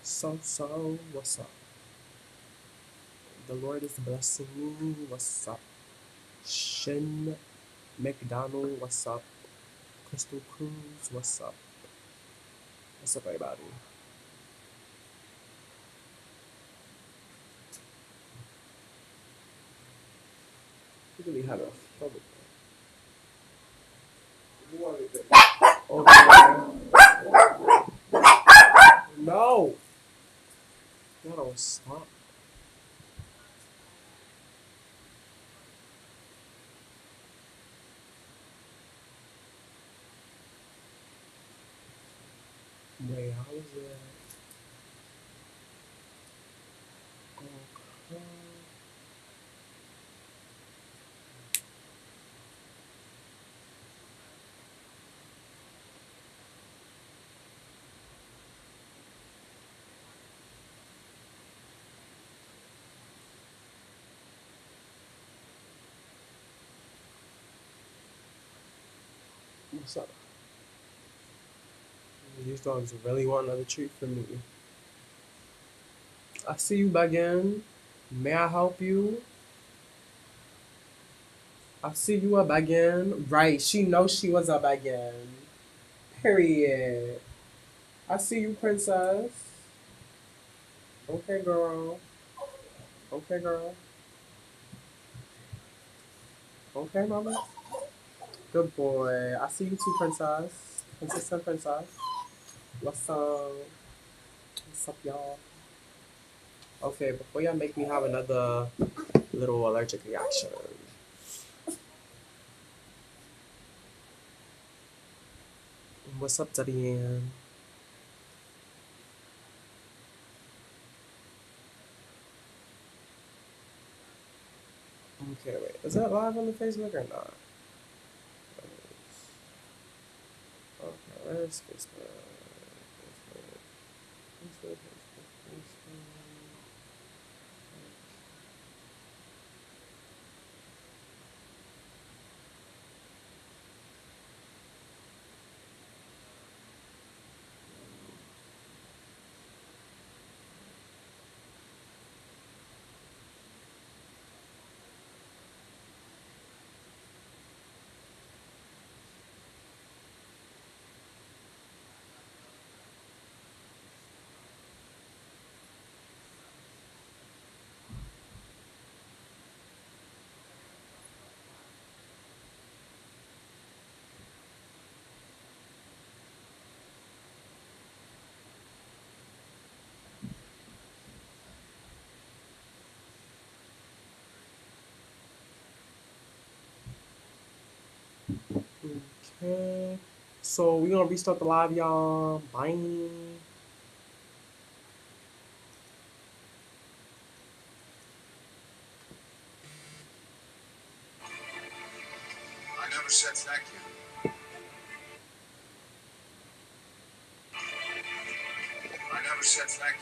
So, what's up? The Lord is blessing me. What's up? Shin McDonald, what's up? Crystal Cruz, what's up? What's up, everybody? We really had a trouble. Okay. No! Y'all don't stop. Wait, how is it? Okay. What's up? These dogs really want another treat from me. I see you back in. May I help you? I see you up again. Right, she knows she was up again. Period. I see you, princess. Okay, girl. Okay, girl. Okay, mama. Good boy. I see you too, princess. Consistent princess. What's up? What's up, y'all? Okay, before y'all make me have another little allergic reaction. What's up, Diane? Okay, wait. Is that live on the Facebook or not? Okay, where's Facebook? Facebook. Facebook. Okay. So we gonna restart the live, y'all. Bye. I never said thank you. I never said thank you.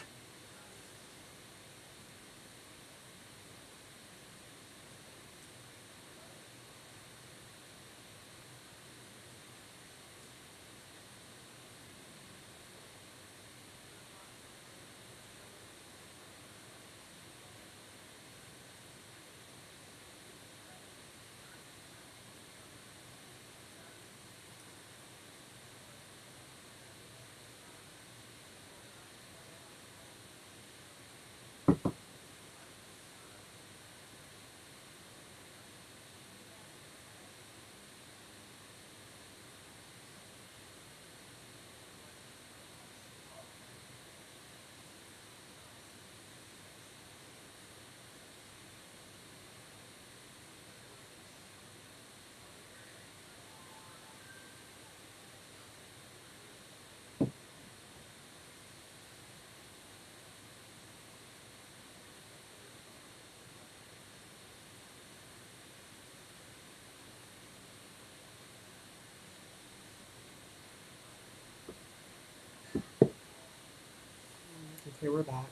Okay, we're back.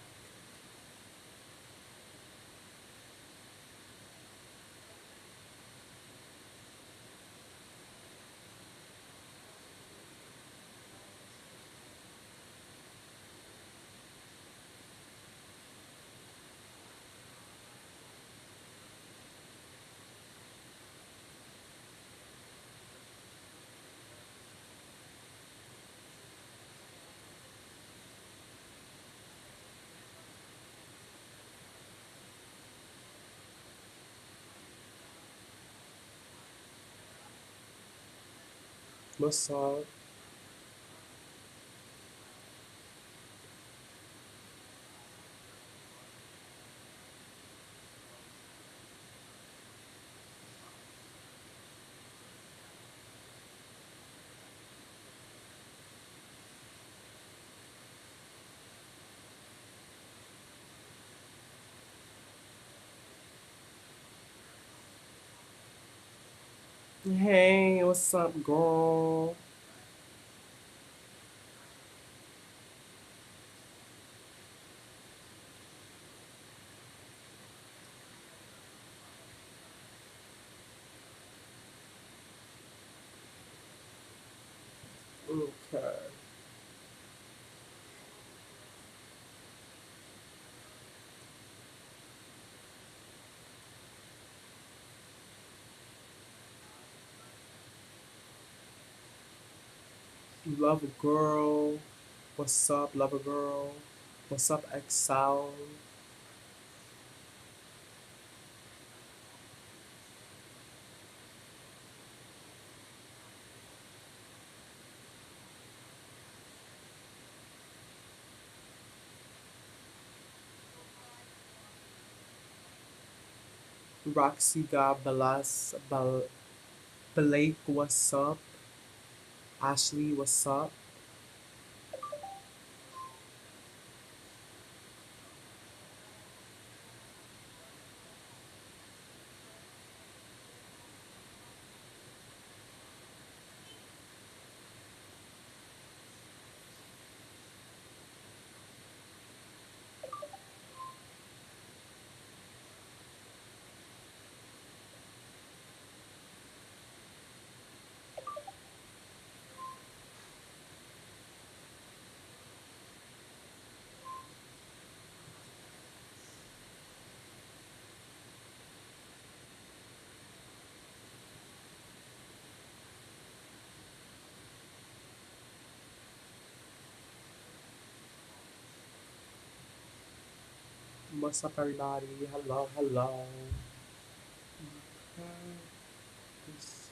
What's up? Hey, what's up, girl? Okay. Love a girl. What's up, lover girl? What's up, Excel? Roxy Gabalas Blake, what's up? Ashley, what's up? What's up, everybody? Hello, hello. Okay, this is...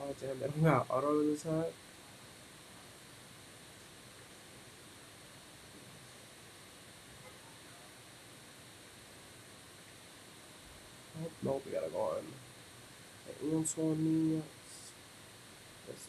Oh, damn, they don't got auto this time? Oh, no, we gotta go on. The Antoine. This is...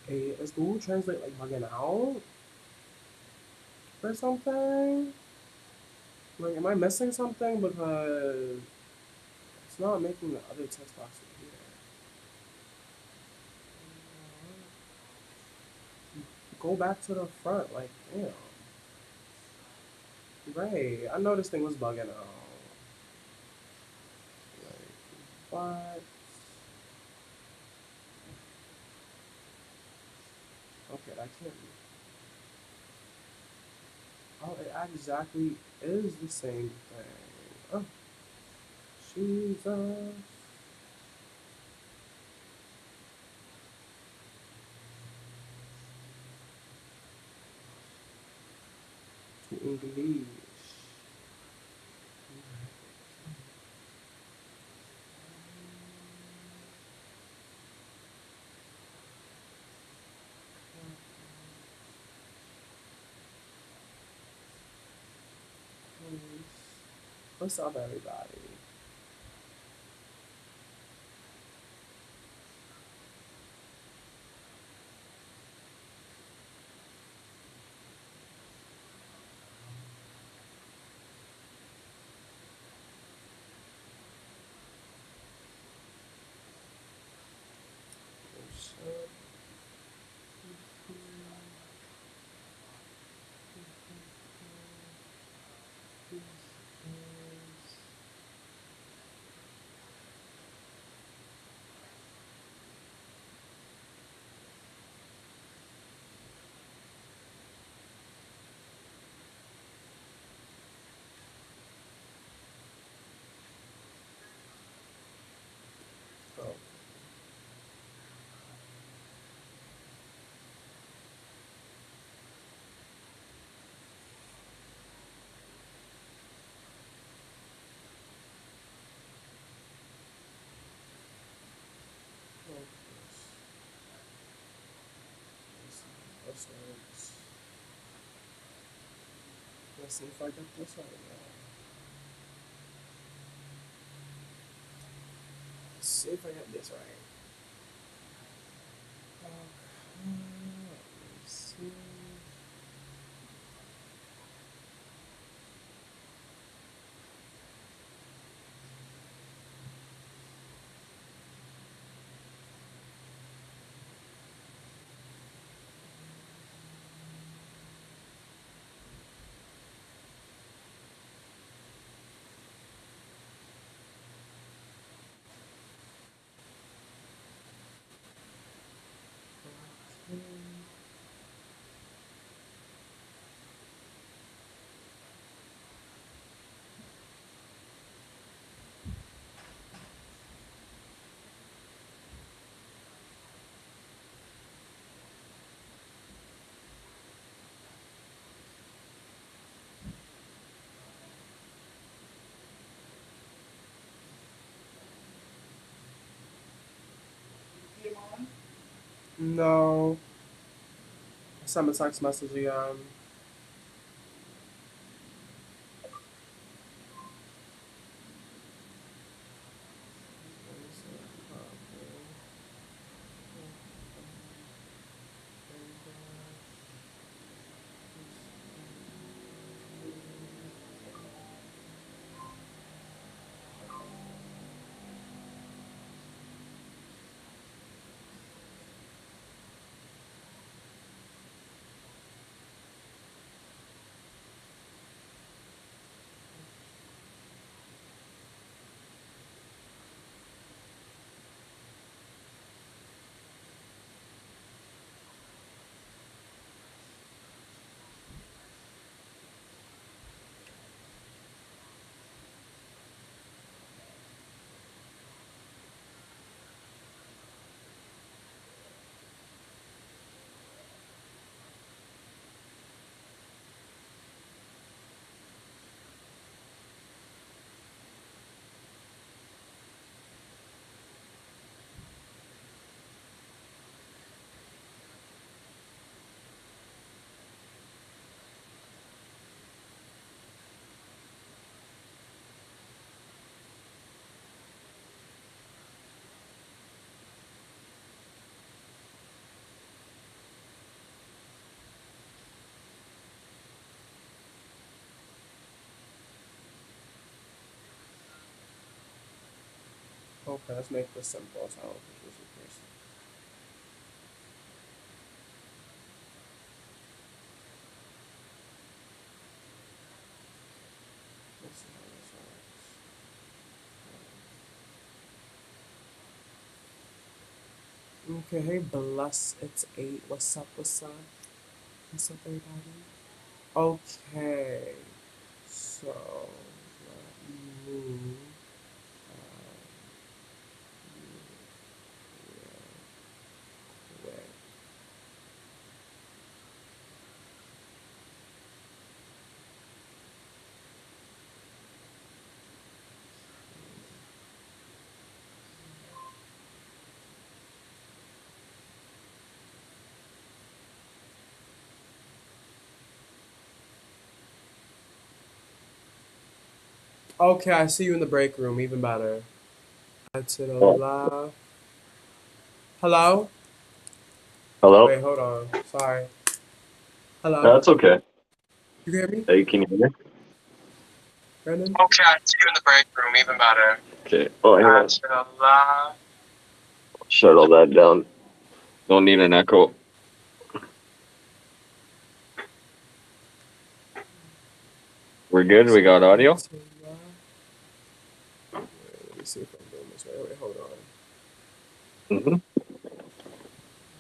Hey, is Google Translate like bugging out or something? Like, am I missing something? Because it's not making the other text box appear. Go back to the front, like, damn. Right, I know this thing was bugging out. Like, what? Okay, that can't be. Oh, it exactly is the same thing. Oh, Jesus. To English. What's up, everybody? Let's see if I get this right. Let's see if I get this right. Okay, let's see. No. I sent a text message again. Okay, let's make this simple so I don't confuse the person. Let's see how this works. Okay, hey, bless. It's 8. What's up? What's up? What's up, everybody? Okay, so let me move. Real quick. Okay, I see you in the break room. Even better. To the Oh, left. Hello? hello? Wait, hold on. Sorry. Hello? That's okay. You hear me, Hey, can you hear me? Brandon? Okay, I see you in the break room. Even better. Okay. Oh, hang on. To the left. Shut all that down. Don't need an echo. We're good? We got audio? To the left. Wait, let me see if I'm doing this right. Wait, hold on. Mm-hmm.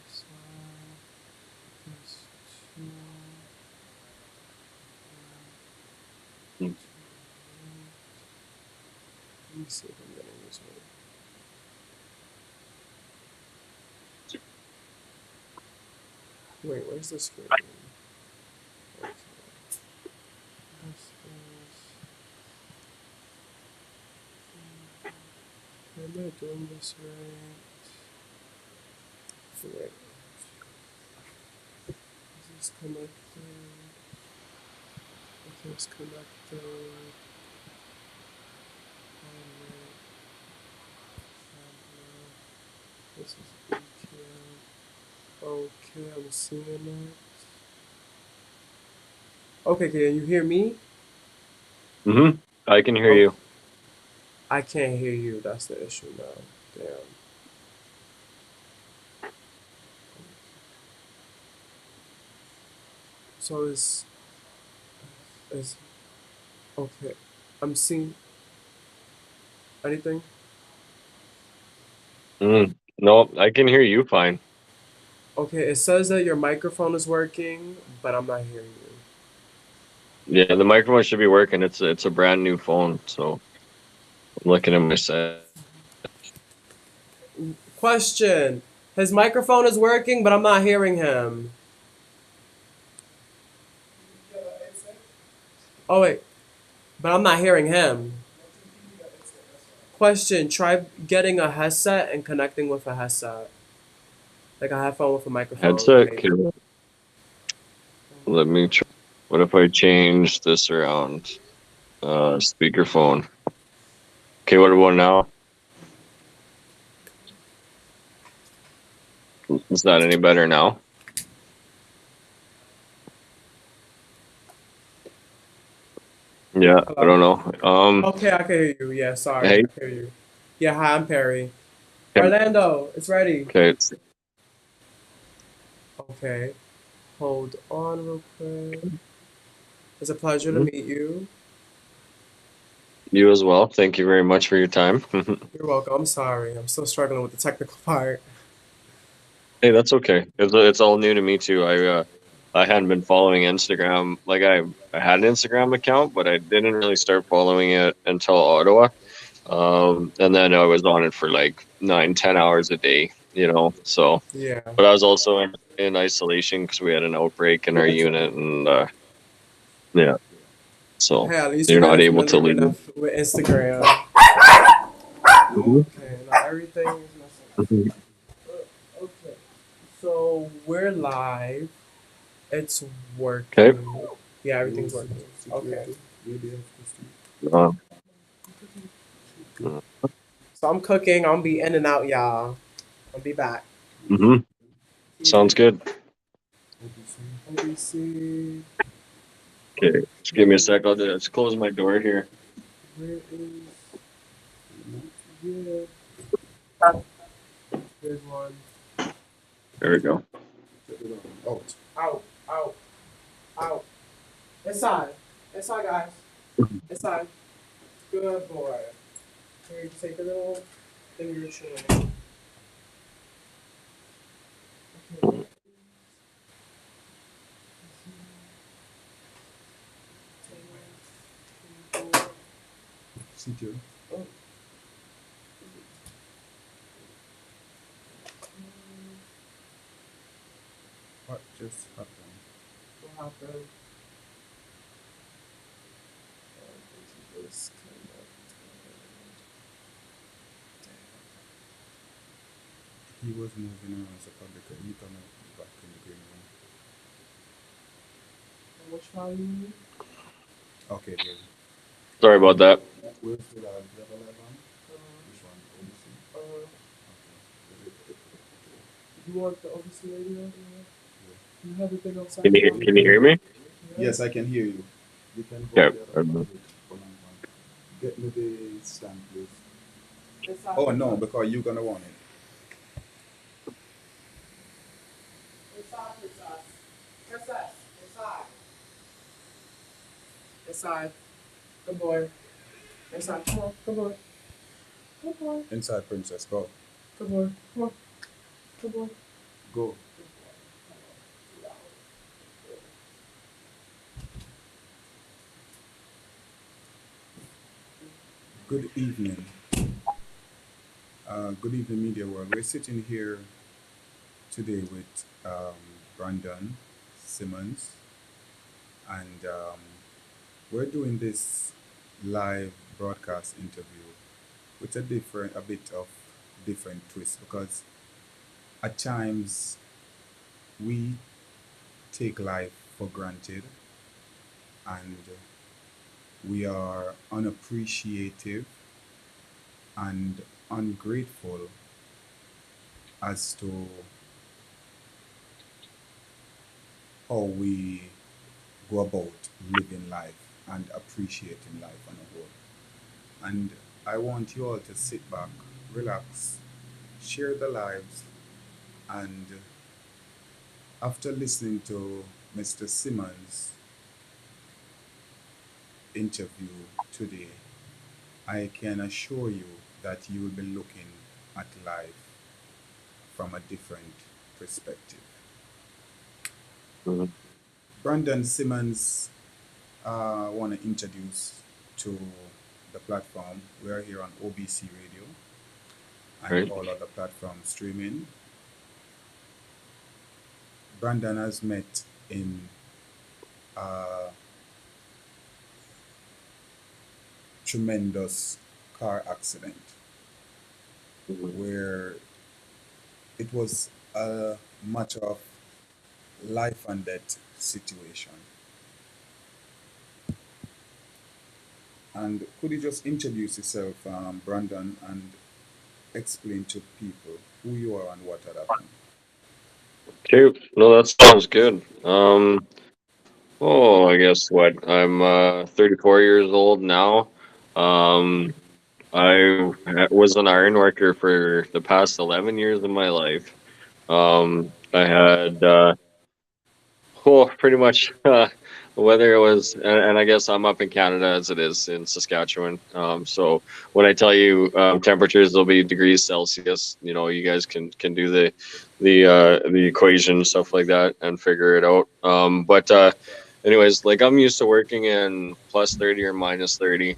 This, this two, let me see if I'm getting this right. Wait, where's the screen? Okay. This is. Am I doing this right? Wait. Is this connected? Okay, it's connected. This is BTM. Okay, I'm seeing it. Okay, can you hear me? Mm-hmm. I can hear Okay. you. I can't hear you. That's the issue now. Damn. So it's okay. I'm seeing anything. Mm. No, I can hear you fine. Okay, it says that your microphone is working, but I'm not hearing Yeah, the microphone should be working. It's a brand new phone, so I'm looking at my set. you. Question. His microphone is working, but I'm not hearing him. Oh wait, but I'm not hearing him. Question. Try getting a headset and connecting with a headset. Like a headphone with a microphone, Headset. maybe. Okay, let me try. What if I change this around? Speakerphone. Okay, what about now? Is that any better now? Yeah, I Hello? don't know. Okay, I can hear you. Yeah, sorry. Hey, I can hear you. Yeah, hi, I'm Perry. okay, Orlando, it's ready. okay, Okay, hold on real quick. It's a pleasure to mhm. meet you. You as well. Thank you very much for your time. You're welcome. I'm sorry. I'm still struggling with the technical part. Hey, that's okay. It's all new to me too. I hadn't been following Instagram. Like I had an Instagram account, but I didn't really start following it until Ottawa. And then I was on it for like 9, 10 hours a day. So Yeah. but I was also in isolation because we had an outbreak in our unit, and yeah, so Hey, at least you're you're not getting able to familiar leave. enough with Instagram. Mhm. Okay, now everything is messing. Mhm. Okay, so we're live. It's Okay. working. Yeah, everything's working. Okay. Uh, So I'm cooking. I'll be in and out, y'all. I'll be back. mm-hmm. Sounds good. OBC. Okay, just give me a sec. I'll just close my door here. Where is? Yeah. There's one. There we go. Out. Out. Out. Out. Inside. Inside, guys. Inside. Good boy. Here, take a little thing you're chewing. Okay. Oh. What just happened? What happened? This He was moving around the public. He come back in the green room. Which file you need? Okay, good. Sorry about that. Where's the live? Do you have a live on? Uh, Which one? OBC? uh, Okay. you want the OBC radio? Yeah. Yeah. You have everything outside Can you for me? can you hear me? Yeah. Yes, I can hear you. You can go Okay. the other public. Hold on, one. Get me the stand, please. Inside. Oh, no, because you're going to want it. Inside, princess. Princess. Inside. Inside. Good boy. Inside. Come on. Good boy. Good boy. Inside, princess. Go. Good boy. Come on. Good boy. Go. Good evening. Good evening, media world. We're sitting here today with Brandon Simmons, and we're doing this live broadcast interview with a bit of different twist because at times we take life for granted, and we are unappreciative and ungrateful as to how we go about living life and appreciating life on a whole. And I want you all to sit back, relax, share the lives, and after listening to Mr. Simmons' interview today, I can assure you that you will be looking at life from a different perspective. Mhm. Brandon Simmons, I want to introduce to the platform. We are here on OBC Radio and Right. all other platforms streaming. Brandon has met in a tremendous car accident Mhm. where it was a matter of life and death situation. And could you just introduce yourself, Brandon, and explain to people who you are and what had happened? Okay. No, that sounds good. Oh, I guess what? I'm 34 years old now. Um, was an iron worker for the past 11 years of my life. I had well, pretty much whether it was, and I guess I'm up in Canada as it is in Saskatchewan. So when I tell you temperatures will be degrees Celsius, you know, you guys can do the equation stuff like that and figure it out. But anyways, like I'm used to working in plus 30 or minus 30.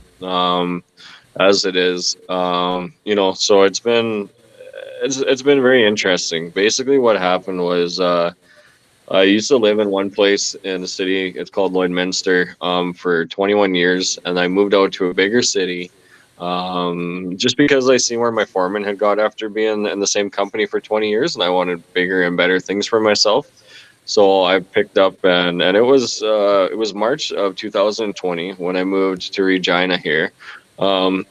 As it is, you know, so it's been very interesting. Basically, what happened was. I used to live in one place in the city. It's called Lloydminster for 21 years, and I moved out to a bigger city just because I seen where my foreman had got after being in the same company for 20 years, and I wanted bigger and better things for myself. So I picked up and it was March of 2020 when I moved to Regina here, and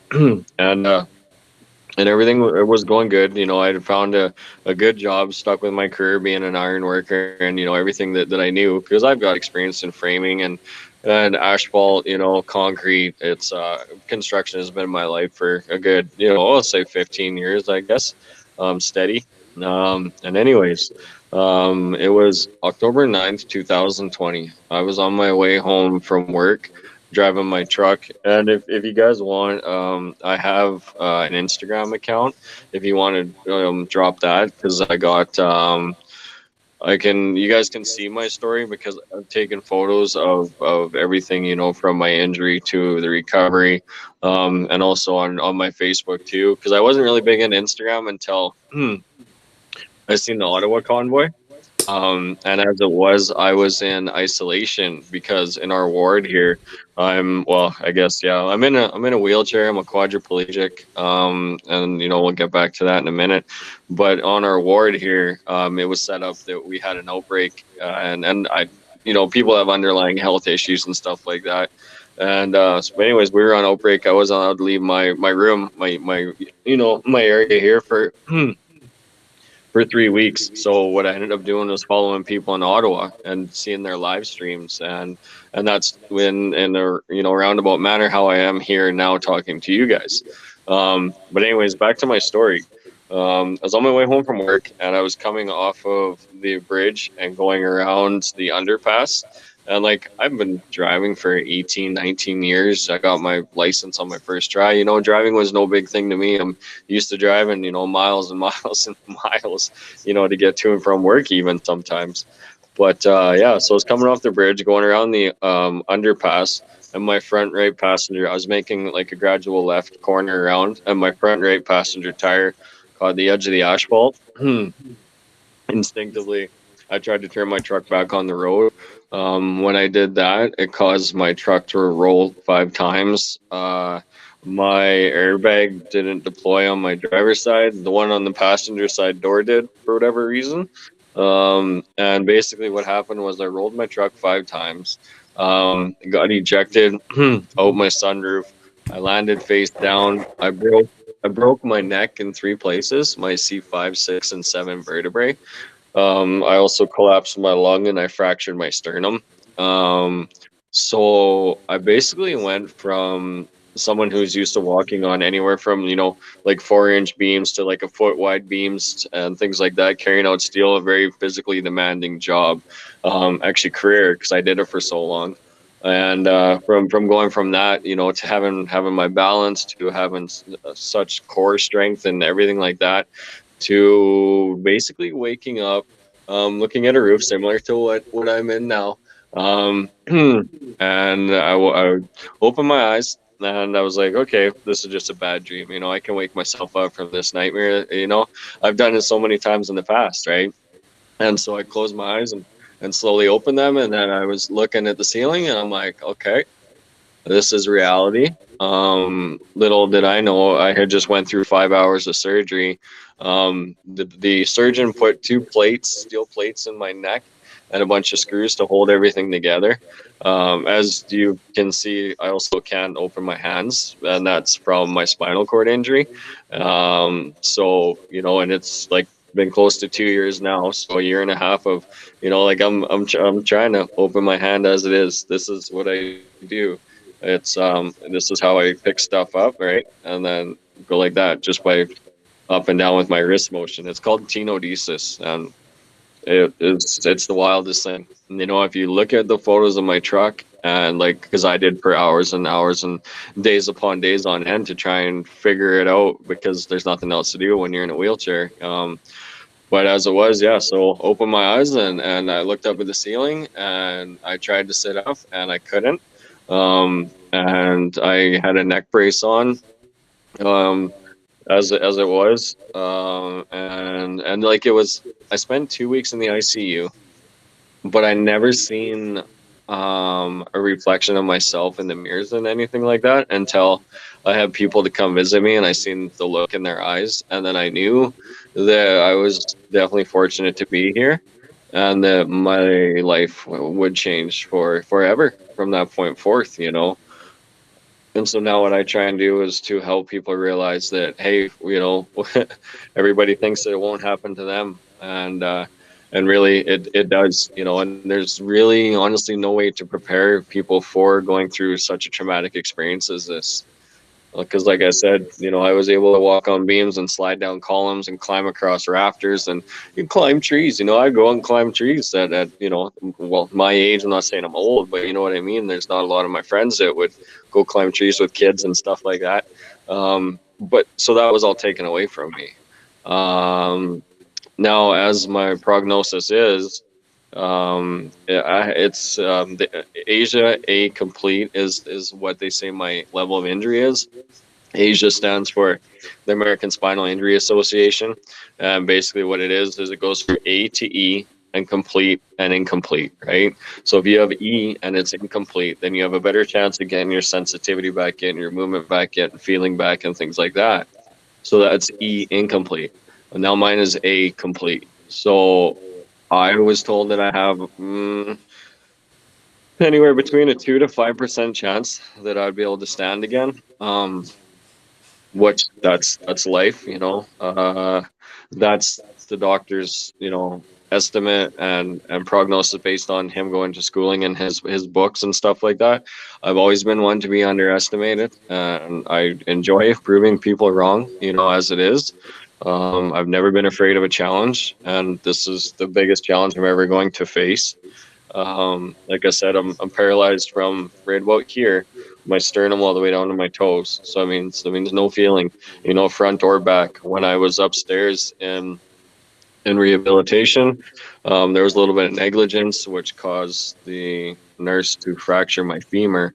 and everything was going good. You know, I had found a good job, stuck with my career being an iron worker, and you know everything that I knew because I've got experience in framing and asphalt. You know, concrete. It's construction has been my life for a good I'll say 15 years, I guess, steady. And anyways, it was October 9th, 2020. I was on my way home from work driving my truck. And if you guys want, I have an Instagram account. If you want to drop that, because I got you guys can see my story because I've taken photos of everything from my injury to the recovery, and also on my Facebook too. Because I wasn't really big in Instagram until I seen the Ottawa convoy. And as it was, I was in isolation because in our ward here, I guess, yeah, I'm in a wheelchair. I'm a quadriplegic. And we'll get back to that in a minute. But on our ward here, it was set up that we had an outbreak, and people have underlying health issues and stuff like that. And but anyways, we were on outbreak. I wasn't allowed to leave my room, my area here for 3 weeks. So what I ended up doing was following people in Ottawa and seeing their live streams, and that's when in a roundabout manner how I am here now talking to you guys. But anyways, back to my story. I was on my way home from work and I was coming off of the bridge and going around the underpass. And like I've been driving for 18, 19 years. I got my license on my first try. Driving was no big thing to me. I'm used to driving, miles and miles and miles, to get to and from work even sometimes. But yeah, so I was coming off the bridge, going around the underpass, and my front right passenger, I was making like a gradual left corner around, and my front right passenger tire caught the edge of the asphalt. Instinctively, I tried to turn my truck back on the road. When I did that, it caused my truck to roll 5 times. My airbag didn't deploy on my driver's side. The one on the passenger side door did for whatever reason. And basically, what happened was I rolled my truck 5 times. Got ejected out my sunroof. I landed face down. I broke my neck in 3 places, my C5, 6, and 7 vertebrae. I also collapsed my lung and I fractured my sternum. Um, so I basically went from someone who's used to walking on anywhere from, like 4-inch beams to like a foot wide beams and things like that, carrying out steel, a very physically demanding job, actually career, because I did it for so long. And from going from that, to having my balance, to having such core strength and everything like that, to basically waking up, looking at a roof similar to what I'm in now. And I opened my eyes and I was like, okay, this is just a bad dream. I can wake myself up from this nightmare. I've done it so many times in the past, right? And so I closed my eyes and slowly opened them. And then I was looking at the ceiling and I'm like, okay, this is reality. Little did I know, I had just went through 5 hours of surgery. The surgeon put steel plates in my neck and a bunch of screws to hold everything together. As you can see, I also can't open my hands, and that's from my spinal cord injury. So, and it's like been close to 2 years now, so a year and a half of, like I'm trying to open my hand as it is. This is what I do. This is how I pick stuff up, right? And then go like that, just by up and down with my wrist motion. It's called tenodesis, and it's the wildest thing. If you look at the photos of my truck, and like, because I did for hours and hours and days upon days on end to try and figure it out, because there's nothing else to do when you're in a wheelchair. But as it was, yeah, so opened my eyes and I looked up at the ceiling and I tried to sit up and I couldn't. And I had a neck brace on, um, as it was, and like it was. I spent 2 weeks in the ICU, but I never seen a reflection of myself in the mirrors and anything like that until I had people to come visit me and I seen the look in their eyes, and then I knew that I was definitely fortunate to be here and that my life would change for forever from that point forth. And so now what I try and do is to help people realize that, hey, everybody thinks that it won't happen to them. And really it does, and there's really honestly no way to prepare people for going through such a traumatic experience as this. Because like I said, I was able to walk on beams and slide down columns and climb across rafters and you climb trees. I go and climb trees at well, my age. I'm not saying I'm old, but you know what I mean? There's not a lot of my friends that would go climb trees with kids and stuff like that. But so that was all taken away from me. Now, as my prognosis is, it's the Asia A complete is what they say my level of injury is. Asia stands for the American Spinal Injury Association, and basically what it is it goes from A to E and complete and incomplete, right? So if you have E and it's incomplete, then you have a better chance of getting your sensitivity back in, your movement back in, feeling back, and things like that. So that's E incomplete. And now mine is A complete. So I was told that I have anywhere between a 2 to 5% chance that I'd be able to stand again. Which that's life, that's the doctor's, estimate and prognosis based on him going to schooling and his books and stuff like that. I've always been one to be underestimated, and I enjoy proving people wrong, as it is. I've never been afraid of a challenge, and this is the biggest challenge I'm ever going to face. Like I said, I'm paralyzed from right about here, my sternum all the way down to my toes. So that means no feeling, front or back. When I was upstairs in rehabilitation, there was a little bit of negligence, which caused the nurse to fracture my femur.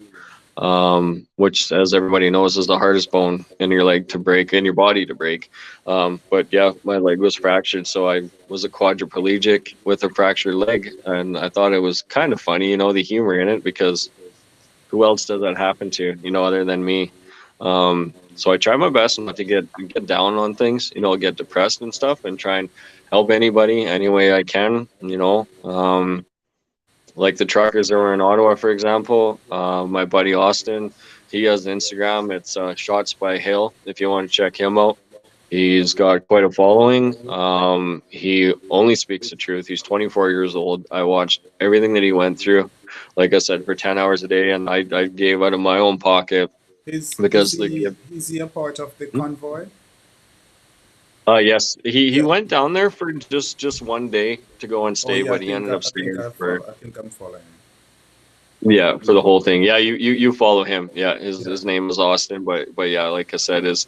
Which, as everybody knows, is the hardest bone in your leg to break, in your body to break. But yeah, my leg was fractured, so I was a quadriplegic with a fractured leg, and I thought it was kind of funny, the humor in it, because who else does that happen to, other than me? So I try my best not to get down on things, get depressed and stuff, and try and help anybody any way I can, like the truckers that were in Ottawa, for example. My buddy Austin, he has Instagram. It's Shots by Hale. If you want to check him out, he's got quite a following. He only speaks the truth. He's 24 years old. I watched everything that he went through, like I said, for 10 hours a day, and I gave out of my own pocket Is because the he kid. is he a part of the convoy? Yes, he Yeah. went down there for just one day to go and Oh stay, yeah, but he ended up staying for. I think I'm following. Yeah, for the whole thing. Yeah, you follow him. Yeah, his Yeah. his name is Austin, but yeah, like I said, his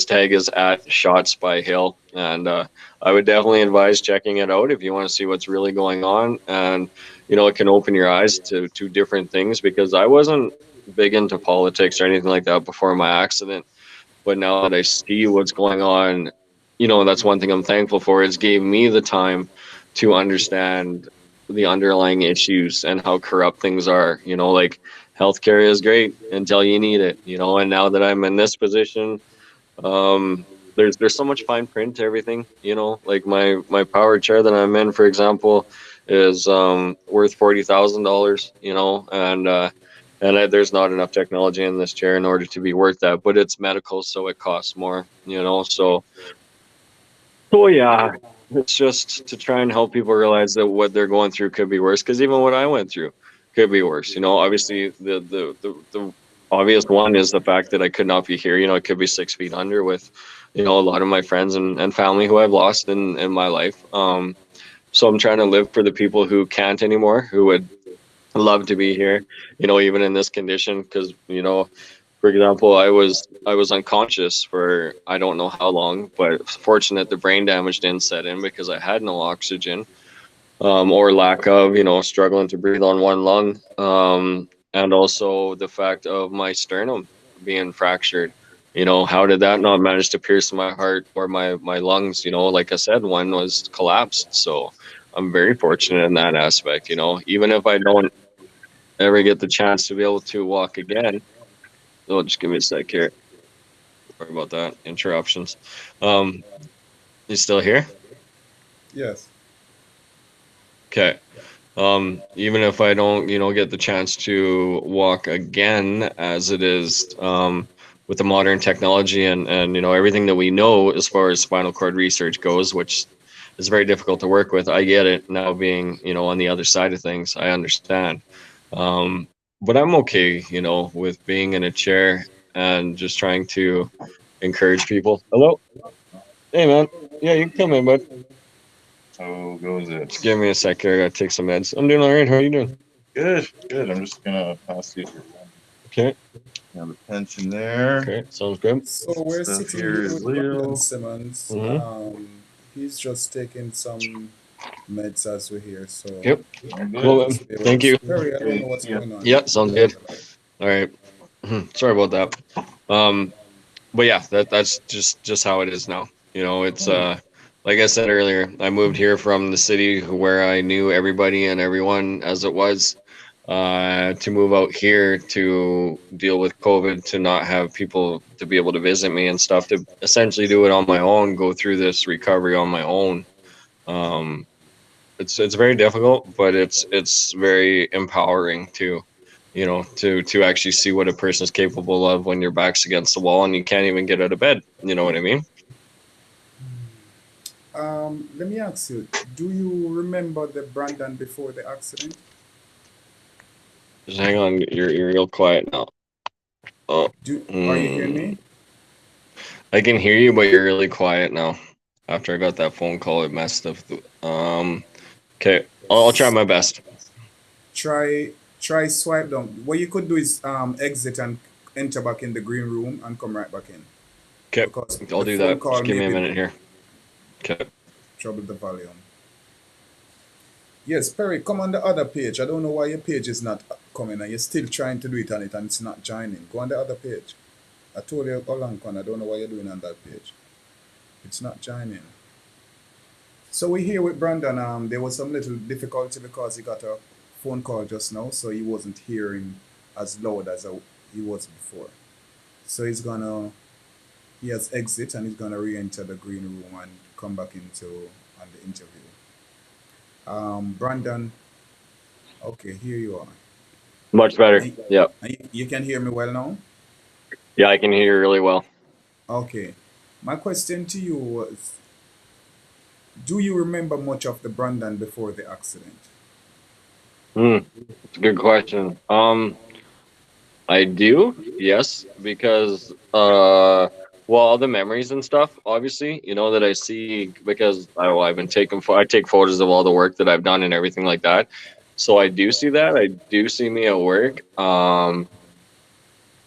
tag is at Shots by Hill, and I would definitely advise checking it out if you want to see what's really going on, and it can open your eyes to different things because I wasn't big into politics or anything like that before my accident, but now that I see what's going on, that's one thing I'm thankful for. It's gave me the time to understand the underlying issues and how corrupt things are. Like healthcare is great until you need it. And now that I'm in this position, there's so much fine print to everything. Like my power chair that I'm in, for example, is worth $40,000. And there's not enough technology in this chair in order to be worth that, but it's medical, so it costs more. So yeah, it's just to try and help people realize that what they're going through could be worse. Because even what I went through could be worse. Obviously the obvious one is the fact that I could not be here. It could be 6 feet under with, a lot of my friends and family who I've lost in my life. So I'm trying to live for the people who can't anymore, who would love to be here, even in this condition. Because for example, I was unconscious for I don't know how long, but fortunate the brain damage didn't set in because I had no oxygen, or lack of, struggling to breathe on one lung, and also the fact of my sternum being fractured. How did that not manage to pierce my heart or my lungs? Like I said, one was collapsed. So I'm very fortunate in that aspect. Even if I don't ever get the chance to be able to walk again. Oh, just give me a sec here. Sorry about that. Interruptions. Um, you still here? Yes. Okay. Even if I don't, get the chance to walk again, as it is, with the modern technology and everything that we know as far as spinal cord research goes, which is very difficult to work with. I get it now, being on the other side of things. I understand, um, but I'm okay, with being in a chair and just trying to encourage people. Hello, hey man, yeah, you can come in, bud. How goes it? Just give me a sec here. I gotta take some meds. I'm doing all right. How are you doing? Good, good. I'm just gonna pass you your pen. Okay. Have a pension there. Okay. Sounds good. So we're Stuff sitting here here is with Brandon Leo. Simmons. Mhm. He's just taking some meds as we're here. So Yep. I'm good. Cool. just bear with Thank us. you. Perry, I don't know what's Yeah. going on. Yeah. Sounds good. All right. Sorry about that. Um, but yeah, that's just how it is now. It's like I said earlier, I moved here from the city where I knew everybody and everyone as it was, to move out here to deal with COVID, to not have people to be able to visit me and stuff, to essentially do it on my own, go through this recovery on my own. Um, it's very difficult, but it's very empowering to, to actually see what a person is capable of when your back's against the wall and you can't even get out of bed. You know what I mean? Let me ask you, do you remember the Brandon before the accident? Just hang on. You're real quiet now. Oh, Are you hearing me? I can hear you, but you're really quiet now. After I got that phone call, it messed up. Okay, I'll try my best. Try try swipe down. What you could do is exit and enter back in the green room and come right back in. Okay, Because I'll the do phone that. call Just give may me a be minute here. Okay. trouble the volume. Yes, Perry, come on the other page. I don't know why your page is not coming and you're still trying to do it on it and it's not joining. Go on the other page. I told you all along, Con, I don't know what you're doing on that page. It's not joining. So we're here with Brandon. There was some little difficulty because he got a phone call just now, so he wasn't hearing as loud as he was before. So he has exit and he's gonna re-enter the green room and come back into on the interview. Brandon, Okay, here you are. Much better. And, Yep. and you can hear me well now? Yeah, I can hear you really well. Okay. My question to you was, do you remember much of the Brandon before the accident? Hmm. It's a good question. I do, yes, because well, all the memories and stuff, obviously, that I see because I've been taking I take photos of all the work that I've done and everything like that. So I do see that. I do see me at work.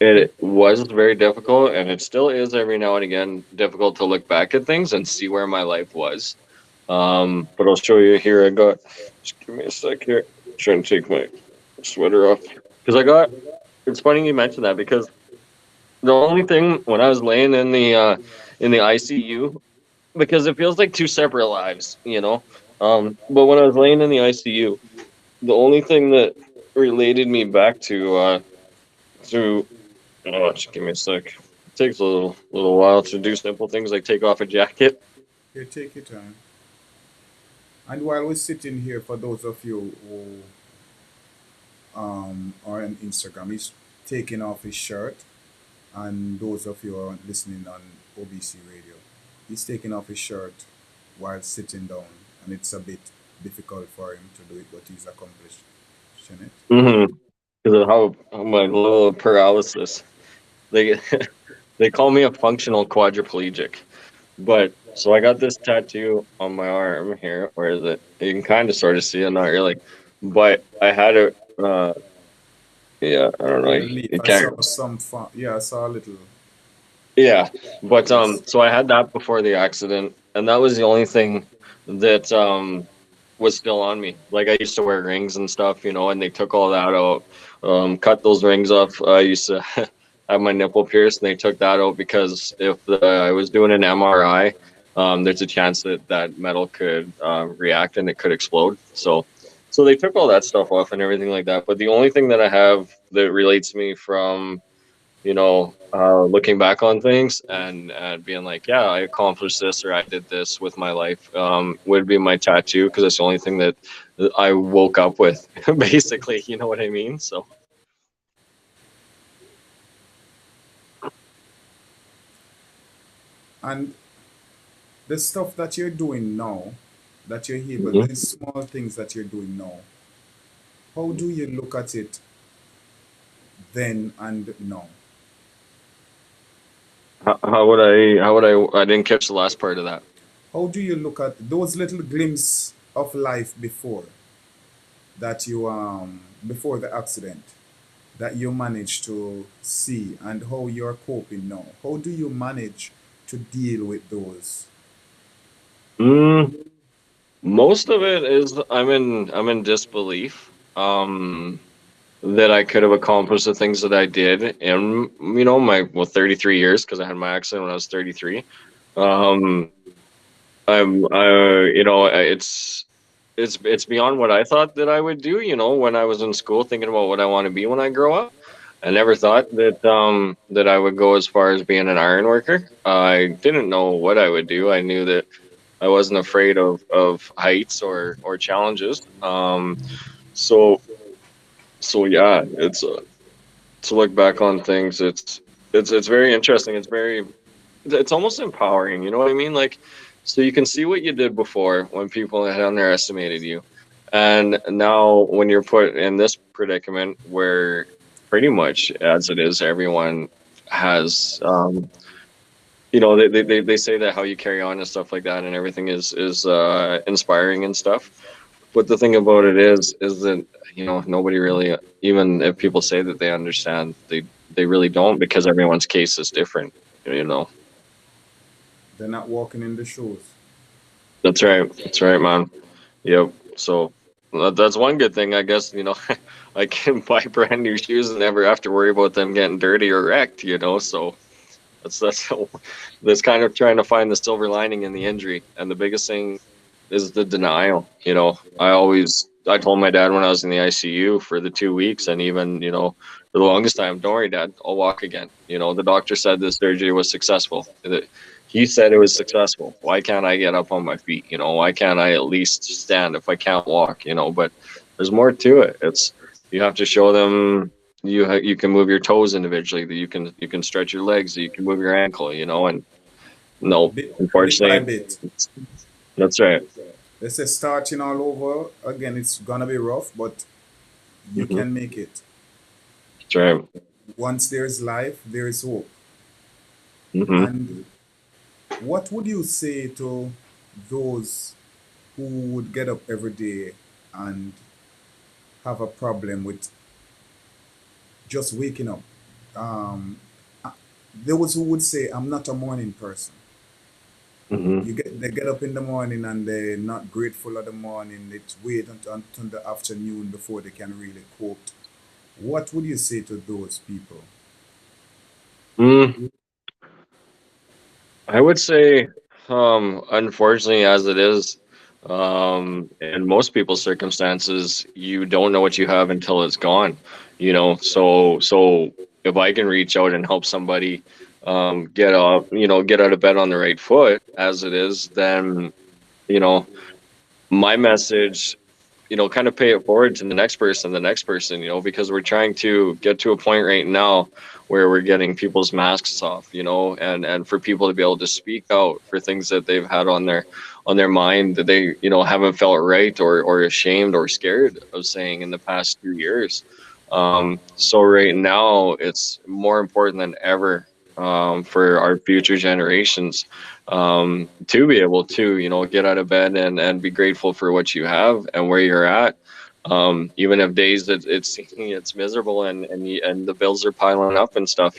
It was very difficult, and it still is every now and again difficult to look back at things and see where my life was. But I'll show you here. I got. Just give me a sec here. Trying to take my sweater off because I got. It's funny you mentioned that because the only thing when I was laying in the ICU, because it feels like two separate lives. But when I was laying in the ICU, the only thing that related me back to just give me a sec. It takes a little while to do simple things like take off a jacket. Here, take your time. And while we're sitting here, for those of you who are on Instagram, he's taking off his shirt. And those of you who are listening on OBC radio, he's taking off his shirt while sitting down. And it's a bit difficult for him to do it, but he's accomplishing it. Mm-hmm. Because of how my level of paralysis. They they call me a functional quadriplegic. But so I got this tattoo on my arm here. Where is it? You can kind of sort of see it, not really. But I had it. Yeah, I don't know. Underneath, You I saw can't. some fun. Yeah, I saw a little. Yeah, but Yes. so I had that before the accident, and that was the only thing that was still on me. Like I used to wear rings and stuff, and they took all that out, cut those rings off. I used to have my nipple pierced, and they took that out because if I was doing an MRI, there's a chance that that metal could react and it could explode. So they took all that stuff off and everything like that. But the only thing that I have that relates me from looking back on things and being like, yeah, I accomplished this or I did this with my life, would be my tattoo because it's the only thing that I woke up with, basically. You know what I mean? So, And the stuff that you're doing now, that you're able, mhm. these small things that you're doing now, how do you look at it then and now? I didn't catch the last part of that. How do you look at those little glimpses of life before that you before the accident that you managed to see and how you're coping now? How do you manage to deal with those? Mm, most of it is I'm in disbelief. That I could have accomplished the things that I did in my 33 years because I had my accident when I was 33. Um, it's beyond what I thought that I would do. When I was in school, thinking about what I want to be when I grow up. I never thought that I would go as far as being an iron worker. I didn't know what I would do. I knew that I wasn't afraid of heights or challenges. So so yeah, it's to look back on things. It's very interesting. It's almost empowering. You know what I mean? Like, so you can see what you did before when people had underestimated you, and now when you're put in this predicament where pretty much as it is, everyone has they say that how you carry on and stuff like that and everything is inspiring and stuff. But the thing about it is that nobody really, even if people say that they understand, they really don't because everyone's case is different. You know. They're not walking in the shoes. That's right. That's right, man. Yep. So that's one good thing, I guess. I can buy brand new shoes and never have to worry about them getting dirty or wrecked. So that's kind of trying to find the silver lining in the injury. And the biggest thing is the denial. I told my dad when I was in the ICU for the 2 weeks, and even for the longest time, don't worry, Dad, I'll walk again. The doctor said the surgery was successful. He said it was successful. Why can't I get up on my feet? Why can't I at least stand if I can't walk? But There's more to it. It's you have to show them you can move your toes individually, that you can stretch your legs, that you can move your ankle, you know, and no, bit by unfortunately, bit. that's right. They say starting all over again, it's gonna be rough, but you Hmm. can make it. That's right. Once there is life, there is hope. Hmm. And what would you say to those who would get up every day and have a problem with just waking up? Um, uh, those who would say, "I'm not a morning person." Hmm. They get up in the morning and they're not grateful of the morning. They wait until the afternoon before they can really cope. What would you say to those people? Mm, I would say, unfortunately, as it is, in most people's circumstances, you don't know what you have until it's gone. You know, so if I can reach out and help somebody, get up, get out of bed on the right foot, as it is, then you know, my message, kind of pay it forward to the next person, because we're trying to get to a point right now where we're getting people's masks off, and for people to be able to speak out for things that they've had on their mind that they, haven't felt right or ashamed or scared of saying in the past 2 years. So right now it's more important than ever, for our future generations, to be able to, get out of bed and be grateful for what you have and where you're at. Even if days that it's miserable and the bills are piling up and stuff,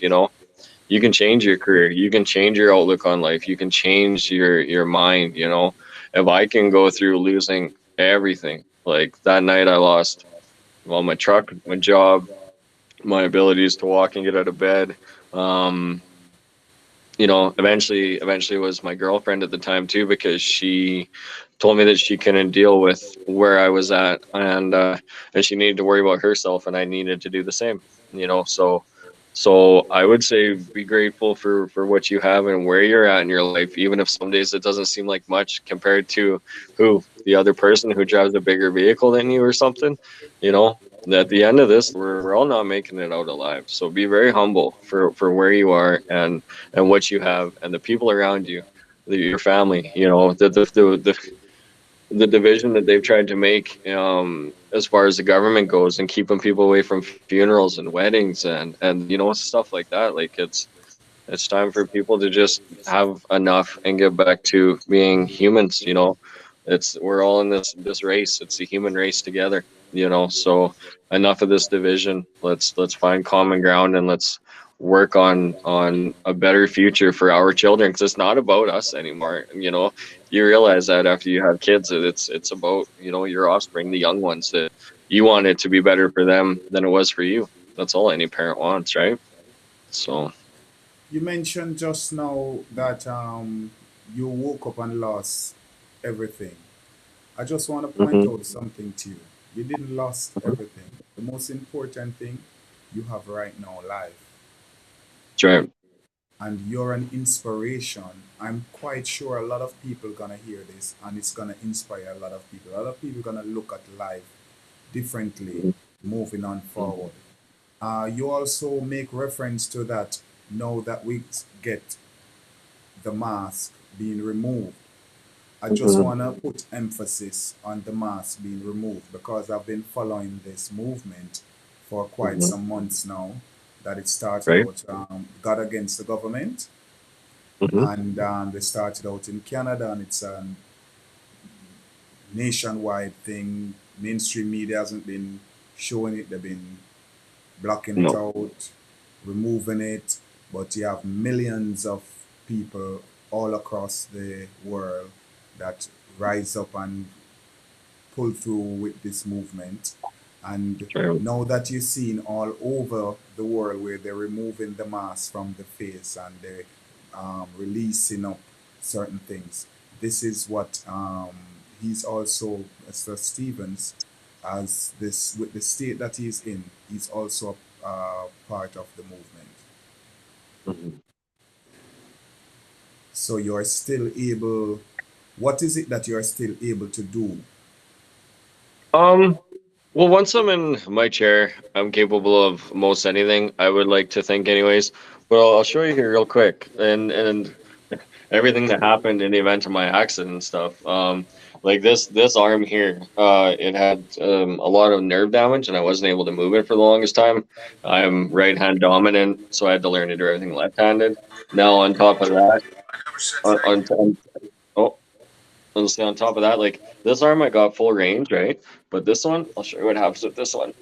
you can change your career, you can change your outlook on life, you can change your mind. If I can go through losing everything, like that night I lost, well, my truck, my job, my abilities to walk and get out of bed. Um, eventually was my girlfriend at the time too, because she told me that she couldn't deal with where I was at, and she needed to worry about herself, and I needed to do the same. So I would say be grateful for what you have and where you're at in your life, even if some days it doesn't seem like much compared to the other person who drives a bigger vehicle than you or something. you know at the end of this, we're all not making it out alive. So be very humble for where you are and what you have and the people around you, your family. The division that they've tried to make, as far as the government goes, and keeping people away from funerals and weddings and stuff like that. Like it's time for people to just have enough and get back to being humans. We're all in this race. It's the human race together. So enough of this division. Let's find common ground, and let's work on a better future for our children, because it's not about us anymore. You realize that after you have kids, that it's about, your offspring, the young ones, that you want it to be better for them than it was for you. That's all any parent wants, right? So. You mentioned just now that you woke up and lost everything. I just want to point Hmm. out something to you. You didn't lost everything. The most important thing you have right now, life. That's right. And you're an inspiration. I'm quite sure a lot of people gonna hear this and it's gonna inspire a lot of people. A lot of people gonna look at life differently moving on Hmm. forward. You also make reference to that now that we get the mask being removed. I just Hmm. want to put emphasis on the mask being removed because I've been following this movement for quite Hmm. some months now. That it started Right. out God against the government, Hmm. and they started out in Canada, and it's a nationwide thing. Mainstream media hasn't been showing it; they've been blocking it No. out, removing it. But you have millions of people all across the world that rise up and pull through with this movement. And That's right. now that you're seeing all over the world where they're removing the mask from the face and they're releasing up certain things, this is what he's also, Mr. Stevens, as this with the state that he's in, he's also part of the movement. Hmm. So you're still able. What is it that you're still able to do? Um, Well, once I'm in my chair, I'm capable of most anything. I would like to think, anyways. But I'll show you here real quick, and everything that happened in the event of my accident and stuff. Like this arm here, it had a lot of nerve damage, and I wasn't able to move it for the longest time. I'm right hand dominant, so I had to learn to do everything left handed. Now on top of that, I never said on, thank on, you. on oh, let's see, on top of that, like this arm, I got full range, right? But this one, I'll show you what happens with this one.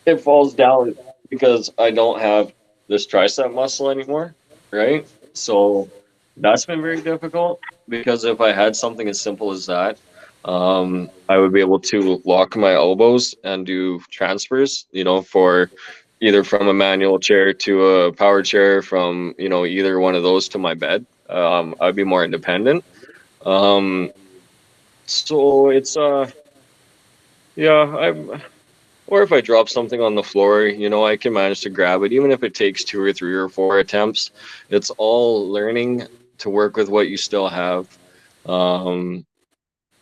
It falls down because I don't have this tricep muscle anymore, right? So that's been very difficult because if I had something as simple as that, I would be able to lock my elbows and do transfers, for either from a manual chair to a power chair, from, either one of those to my bed. I'd be more independent. Um, so it's, yeah, or if I drop something on the floor, I can manage to grab it, even if it takes 2 or 3 or 4 attempts. It's all learning to work with what you still have, um,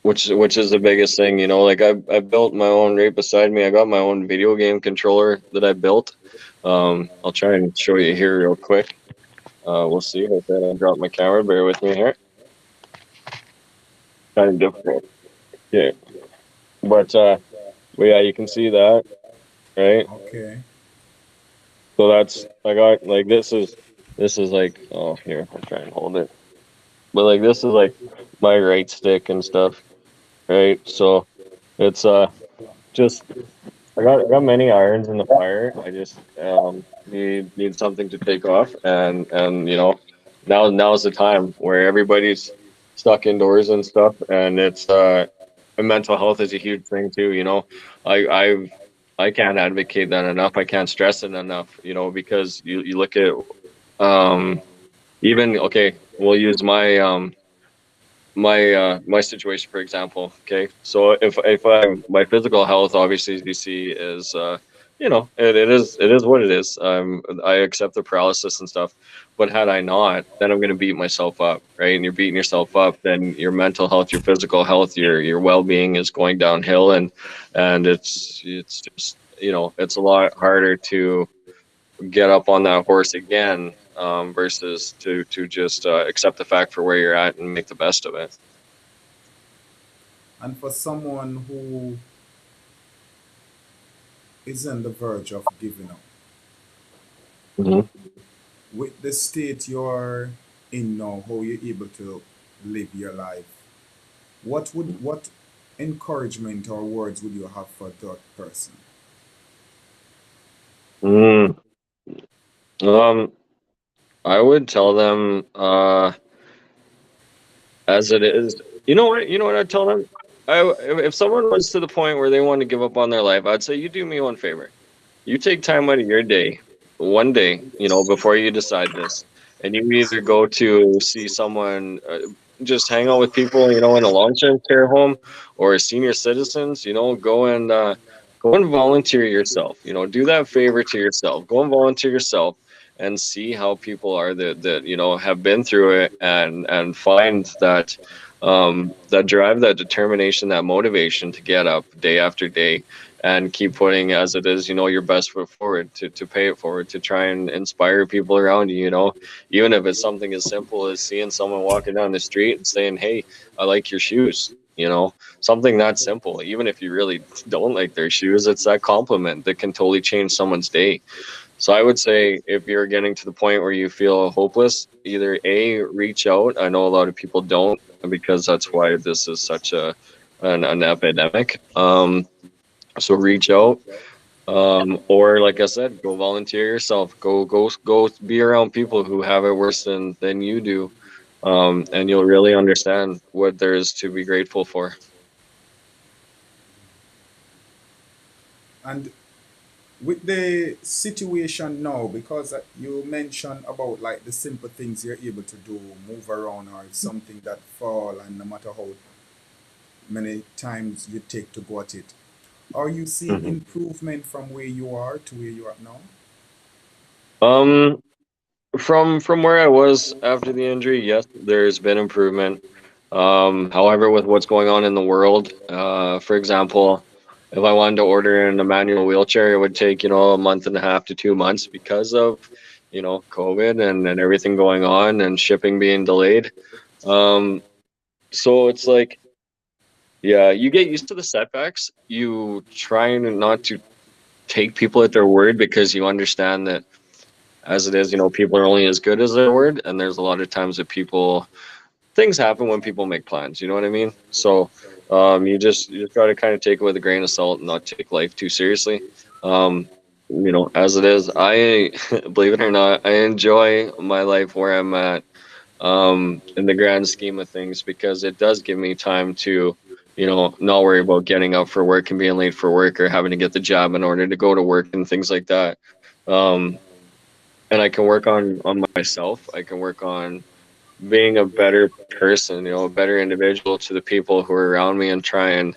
which is the biggest thing. Like I built my own right beside me. I got my own video game controller that I built. I'll try and show you here real quick. We'll see. I said I dropped my camera. Bear with me here. Kind of difficult. Yeah, but yeah, you can see that, right? Okay. So that's I got like this is like, oh, here, I'll try and hold it. But like this is like my right stick and stuff, right? So it's just I got many irons in the fire. I just need something to take off, and now's the time where everybody's stuck indoors and stuff, and it's and mental health is a huge thing too. I can't advocate that enough. I can't stress it enough. Because you look at um even, okay, we'll use my situation for example. Okay, so if my physical health, obviously, as you see, is it is what it is. I accept the paralysis and stuff, but had I not, then I'm going to beat myself up, right? And you're beating yourself up, then your mental health, your physical health, your well-being is going downhill, and it's just, it's a lot harder to get up on that horse again, versus to just accept the fact for where you're at and make the best of it. And for someone who is on the verge of giving up, Mhm. with the state you're in now, how you're able to live your life, what encouragement or words would you have for that person? Mm. Um, I would tell them, as it is. You know what? You know what I'd tell them. If someone was to the point where they want to give up on their life, I'd say, you do me one favor. You take time out of your day, one day, before you decide this, and you either go to see someone, just hang out with people, in a long-term care home, or senior citizens. Go and volunteer yourself. Do that favor to yourself. Go and volunteer yourself, and see how people are that have been through it, and find that drive, that determination, that motivation to get up day after day and keep putting, as it is, your best foot forward, to pay it forward, to try and inspire people around you. Even if it's something as simple as seeing someone walking down the street and saying, hey, I like your shoes. Something that simple. Even if you really don't like their shoes, it's that compliment that can totally change someone's day. So I would say, if you're getting to the point where you feel hopeless, either A, reach out. I know a lot of people don't, because that's why this is such an epidemic. So reach out, or, like I said, go volunteer yourself. Go be around people who have it worse than you do, and you'll really understand what there is to be grateful for. And with the situation now, because you mentioned about like the simple things you're able to do, move around, or something that fall, and no matter how many times you take to go at it, are you seeing Mhm. improvement from where you are to where you are now? Um, from where I was after the injury, yes, there's been improvement. However, with what's going on in the world, for example, if I wanted to order in a manual wheelchair, it would take, a month and a half to 2 months because of, COVID and everything going on and shipping being delayed. So it's like, yeah, you get used to the setbacks. You try not to take people at their word because you understand that as it is, people are only as good as their word. And there's a lot of times that things happen when people make plans. You know what I mean? So you just got to kind of take it with a grain of salt and not take life too seriously. As it is, I believe it or not, I enjoy my life where I'm at in the grand scheme of things because it does give me time to, not worry about getting up for work and being late for work or having to get the job in order to go to work and things like that. Um, and I can work on myself. I can work on being a better person, a better individual to the people who are around me and try and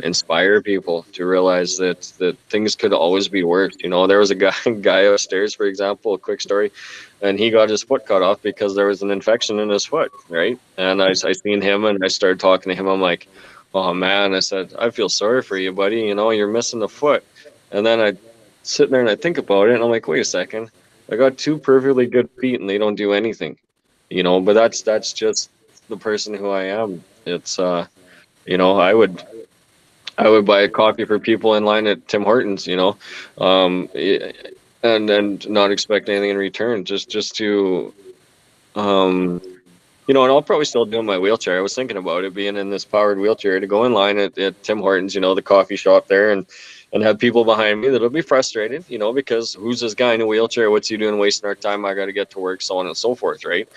inspire people to realize that things could always be worse. There was a guy upstairs, for example, a quick story, and he got his foot cut off because there was an infection in his foot, right? And I seen him and I started talking to him. I'm like, oh man, I said, I feel sorry for you, buddy. You're missing a foot. And then I sit there and I think about it and I'm like, wait a second, I got two perfectly good feet and they don't do anything, but that's just the person who I am. It's I would buy a coffee for people in line at Tim Hortons, um, and not expect anything in return, just to, um, and I'll probably still do it in my wheelchair. I was thinking about it being in this powered wheelchair to go in line at Tim Hortons, the coffee shop there, and have people behind me that'll be frustrated, because who's this guy in a wheelchair? What's he doing wasting our time? I got to get to work, so on and so forth, right?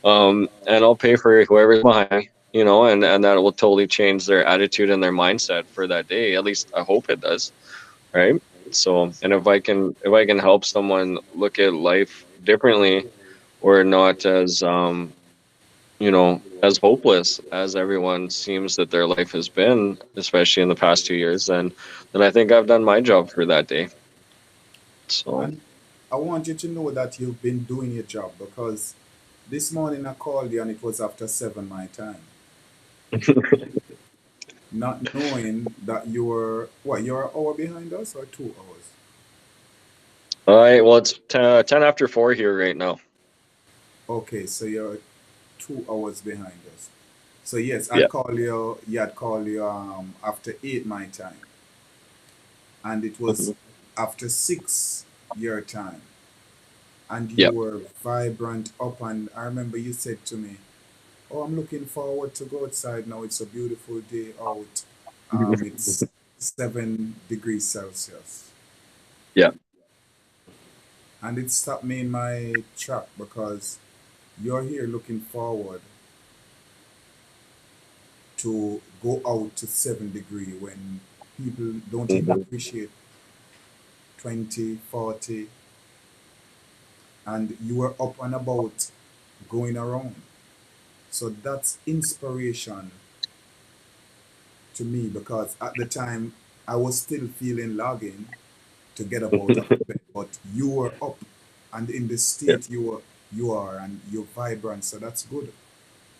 And I'll pay for whoever's behind me, and that will totally change their attitude and their mindset for that day. At least I hope it does, right? So, and if I can help someone look at life differently or not as as hopeless as everyone seems that their life has been, especially in the past 2 years, then I think I've done my job for that day. So, And I want you to know that you've been doing your job because this morning I called you and it was after 7 my time. Not knowing that you were, what, you're an hour behind us or 2 hours? all right, well, it's 10 after 4 here right now. Okay, so you're 2 hours behind us. So yes, Yeah. I'd call you after 8 my time. And it was Mhm. after 6 your time. And you Yep. were vibrant up and I remember you said to me, oh, I'm looking forward to go outside now. It's a beautiful day out. It's 7 degrees Celsius. Yeah. And it stopped me in my track because you're here looking forward to go out to 7 degree when people don't even Mhm. appreciate 20, 40, and you were up and about going around. So that's inspiration to me because at the time I was still feeling lagging to get up out of the bed, but you were up and in the Yeah. state you are and you're vibrant, so that's good.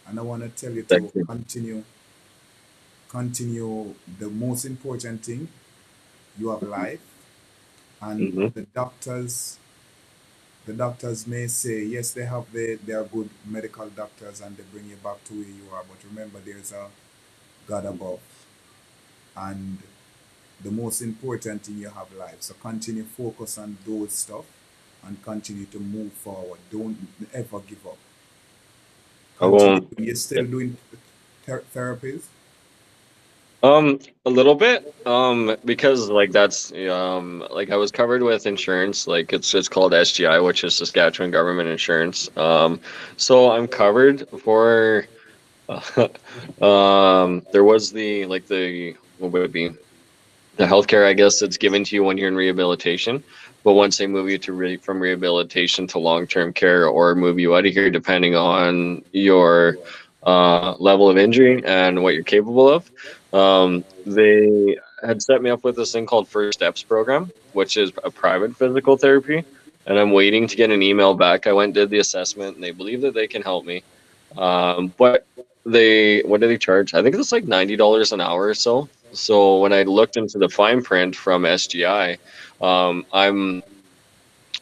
And I want to tell you Thank to you. continue the most important thing, you have life, and Hmm. the doctors may say yes they are good medical doctors and they bring you back to where you are, but remember there's a God above, and the most important thing, you have life. So continue focus on those stuff and continue to move forward. Don't ever give up. I Continue. won't. You're still doing therapies. A little bit. Because like that's like I was covered with insurance, like it's called SGI, which is Saskatchewan Government Insurance. So I'm covered for there was the what would it be? The healthcare, I guess, that's given to you when you're in rehabilitation. But once they move you from rehabilitation to long-term care or move you out of here, depending on your level of injury and what you're capable of, they had set me up with this thing called First Steps program, which is a private physical therapy. And I'm waiting to get an email back. I went did the assessment, and they believe that they can help me. But what do they charge? I think it's like $90 an hour or so. So when I looked into the fine print from SGI, I'm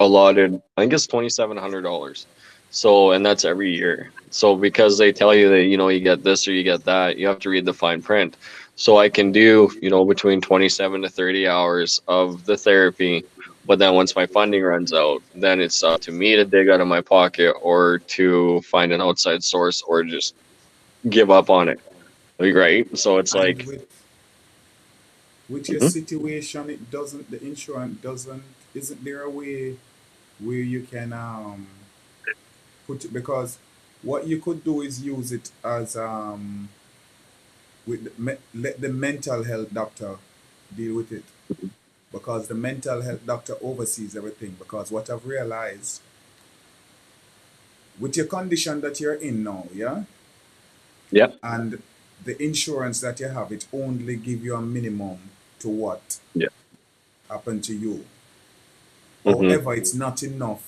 allotted, I think it's $2,700. So, and that's every year. So because they tell you that, you get this or you get that, you have to read the fine print. So I can do, between 27 to 30 hours of the therapy. But then once my funding runs out, then it's up to me to dig out of my pocket or to find an outside source or just give up on it. Right. So it's And like, with your mhm. situation, the insurance doesn't, isn't there a way where you can put it, because what you could do is use it as let the mental health doctor deal with it, because the mental health doctor oversees everything. Because what I've realized with your condition that you're in now, yeah, Yeah. and the insurance that you have, it only give you a minimum to what Yeah. happened to you. Hmm. However, it's not enough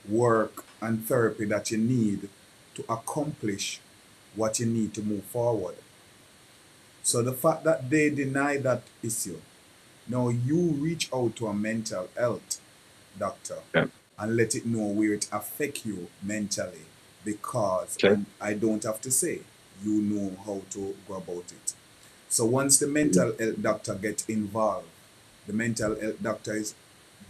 work and therapy that you need to accomplish what you need to move forward. So the fact that they deny that issue, now you reach out to a mental health doctor Yeah. and let it know where it affect you mentally, because, Okay. and I don't have to say, you know how to go about it. So once the Mhm. mental health doctor gets involved, the mental health doctor is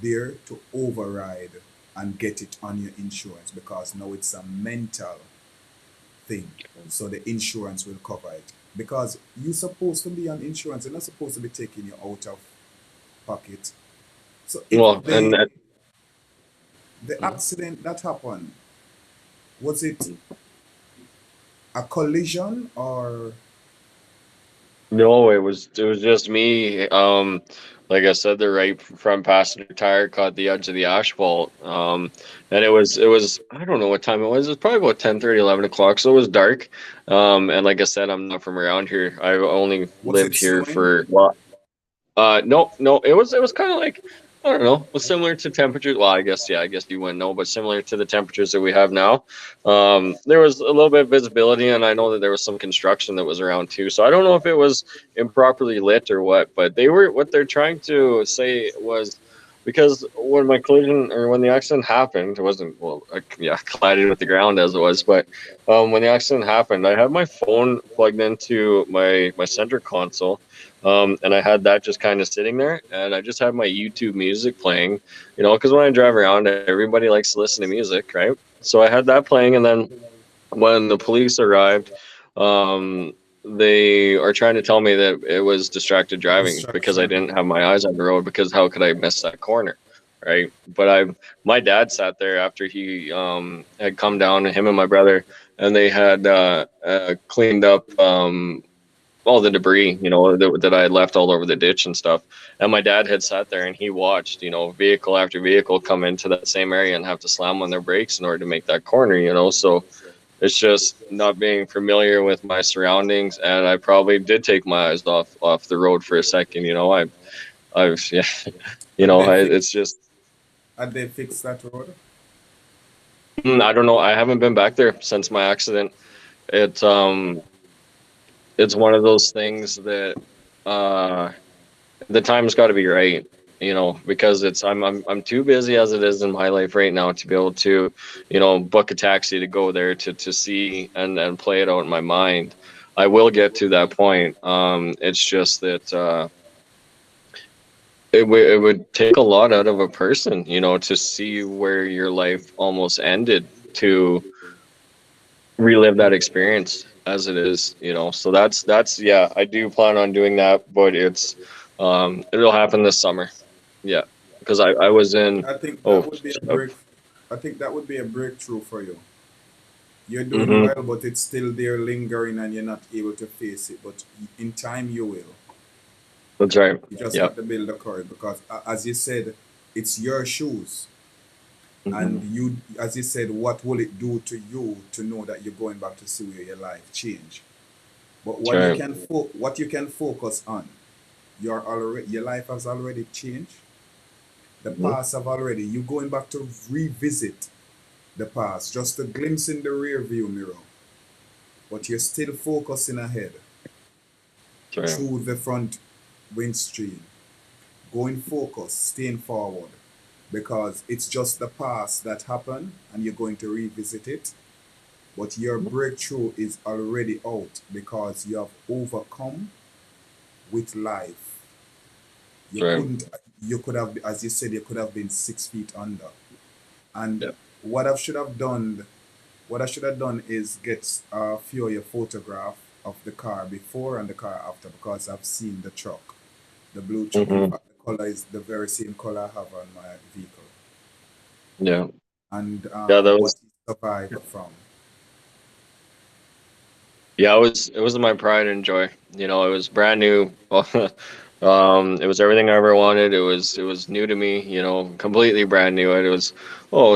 there to override and get it on your insurance, because now it's a mental thing. So the insurance will cover it. Because you're supposed to be on insurance, they're not supposed to be taking you out of pocket. So if Well, and they, that, the mhm. accident that happened, was it a collision or No, it was just me. Like I said, the right front passenger tire caught the edge of the asphalt. And it was I don't know what time it was. It was probably about 10:30, 11 o'clock. So it was dark. And like I said, I'm not from around here. I've only was lived it here snowing? for, well, no, no, it was kind of like, I don't know, was similar to temperatures. Well, I guess, yeah, I guess you wouldn't know, but similar to the temperatures that we have now. There was a little bit of visibility, and I know that there was some construction that was around too. So I don't know if it was improperly lit or what, but what they're trying to say was, because when my collision or when the accident happened, it wasn't, well, yeah, collided with the ground as it was, but when the accident happened, I had my phone plugged into my center console, and I had that just kind of sitting there, and I just had my YouTube music playing, because when I drive around, everybody likes to listen to music, right? So I had that playing, and then when the police arrived, um, they are trying to tell me that it was distracted driving because I Distraction. didn't have my eyes on the road, because how could I miss that corner? Right. But my dad sat there after he had come down, him and my brother, and they had cleaned up all the debris, that I had left all over the ditch and stuff. And my dad had sat there and he watched, vehicle after vehicle come into that same area and have to slam on their brakes in order to make that corner, So it's just not being familiar with my surroundings, and I probably did take my eyes off the road for a second. I've yeah, Had they fixed it's just, had they fixed that road? I don't know. I haven't been back there since my accident. It it's one of those things that uh the time's got to be right, because I'm too busy as it is in my life right now to be able to, book a taxi to go there to see and play it out in my mind. I will get to that point. It's just that it would take a lot out of a person, to see where your life almost ended, to relive that experience as it is, so that's yeah, I do plan on doing that, but it'll happen this summer. Yeah, because I was in, I think that oh, would be a uh, break. I think that would be a breakthrough for you. You're doing mm-hmm, well, but it's still there lingering, and you're not able to face it. But in time, you will. that's right. You just Yeah. have to build the courage, because, as you said, it's your shoes, Mm-hmm. and you, as you said, what will it do to you to know that you're going back to see where your life change? But That's what you right. can what you can focus on, your life has already changed. The Mm-hmm. past have already. You going back to revisit the past, just a glimpse in the rear view mirror, but you're still focusing ahead That's right. through the front. windscreen, going focused, staying forward, because it's just the past that happened and you're going to revisit it. But your breakthrough is already out because you have overcome with life. You Right. couldn't, you could have, as you said, you could have been 6 feet under. And Yeah. what I should have done, what I should have done is get a few of your photograph of the car before and the car after, because I've seen the truck, the blue truck. In Hmm. fact, the color is the very same color I have on my vehicle, Yeah. and Yeah. That what was. he survived from. Yeah, it was my pride and joy. It was brand new. It was everything I ever wanted. It was new to me. Completely brand new. It was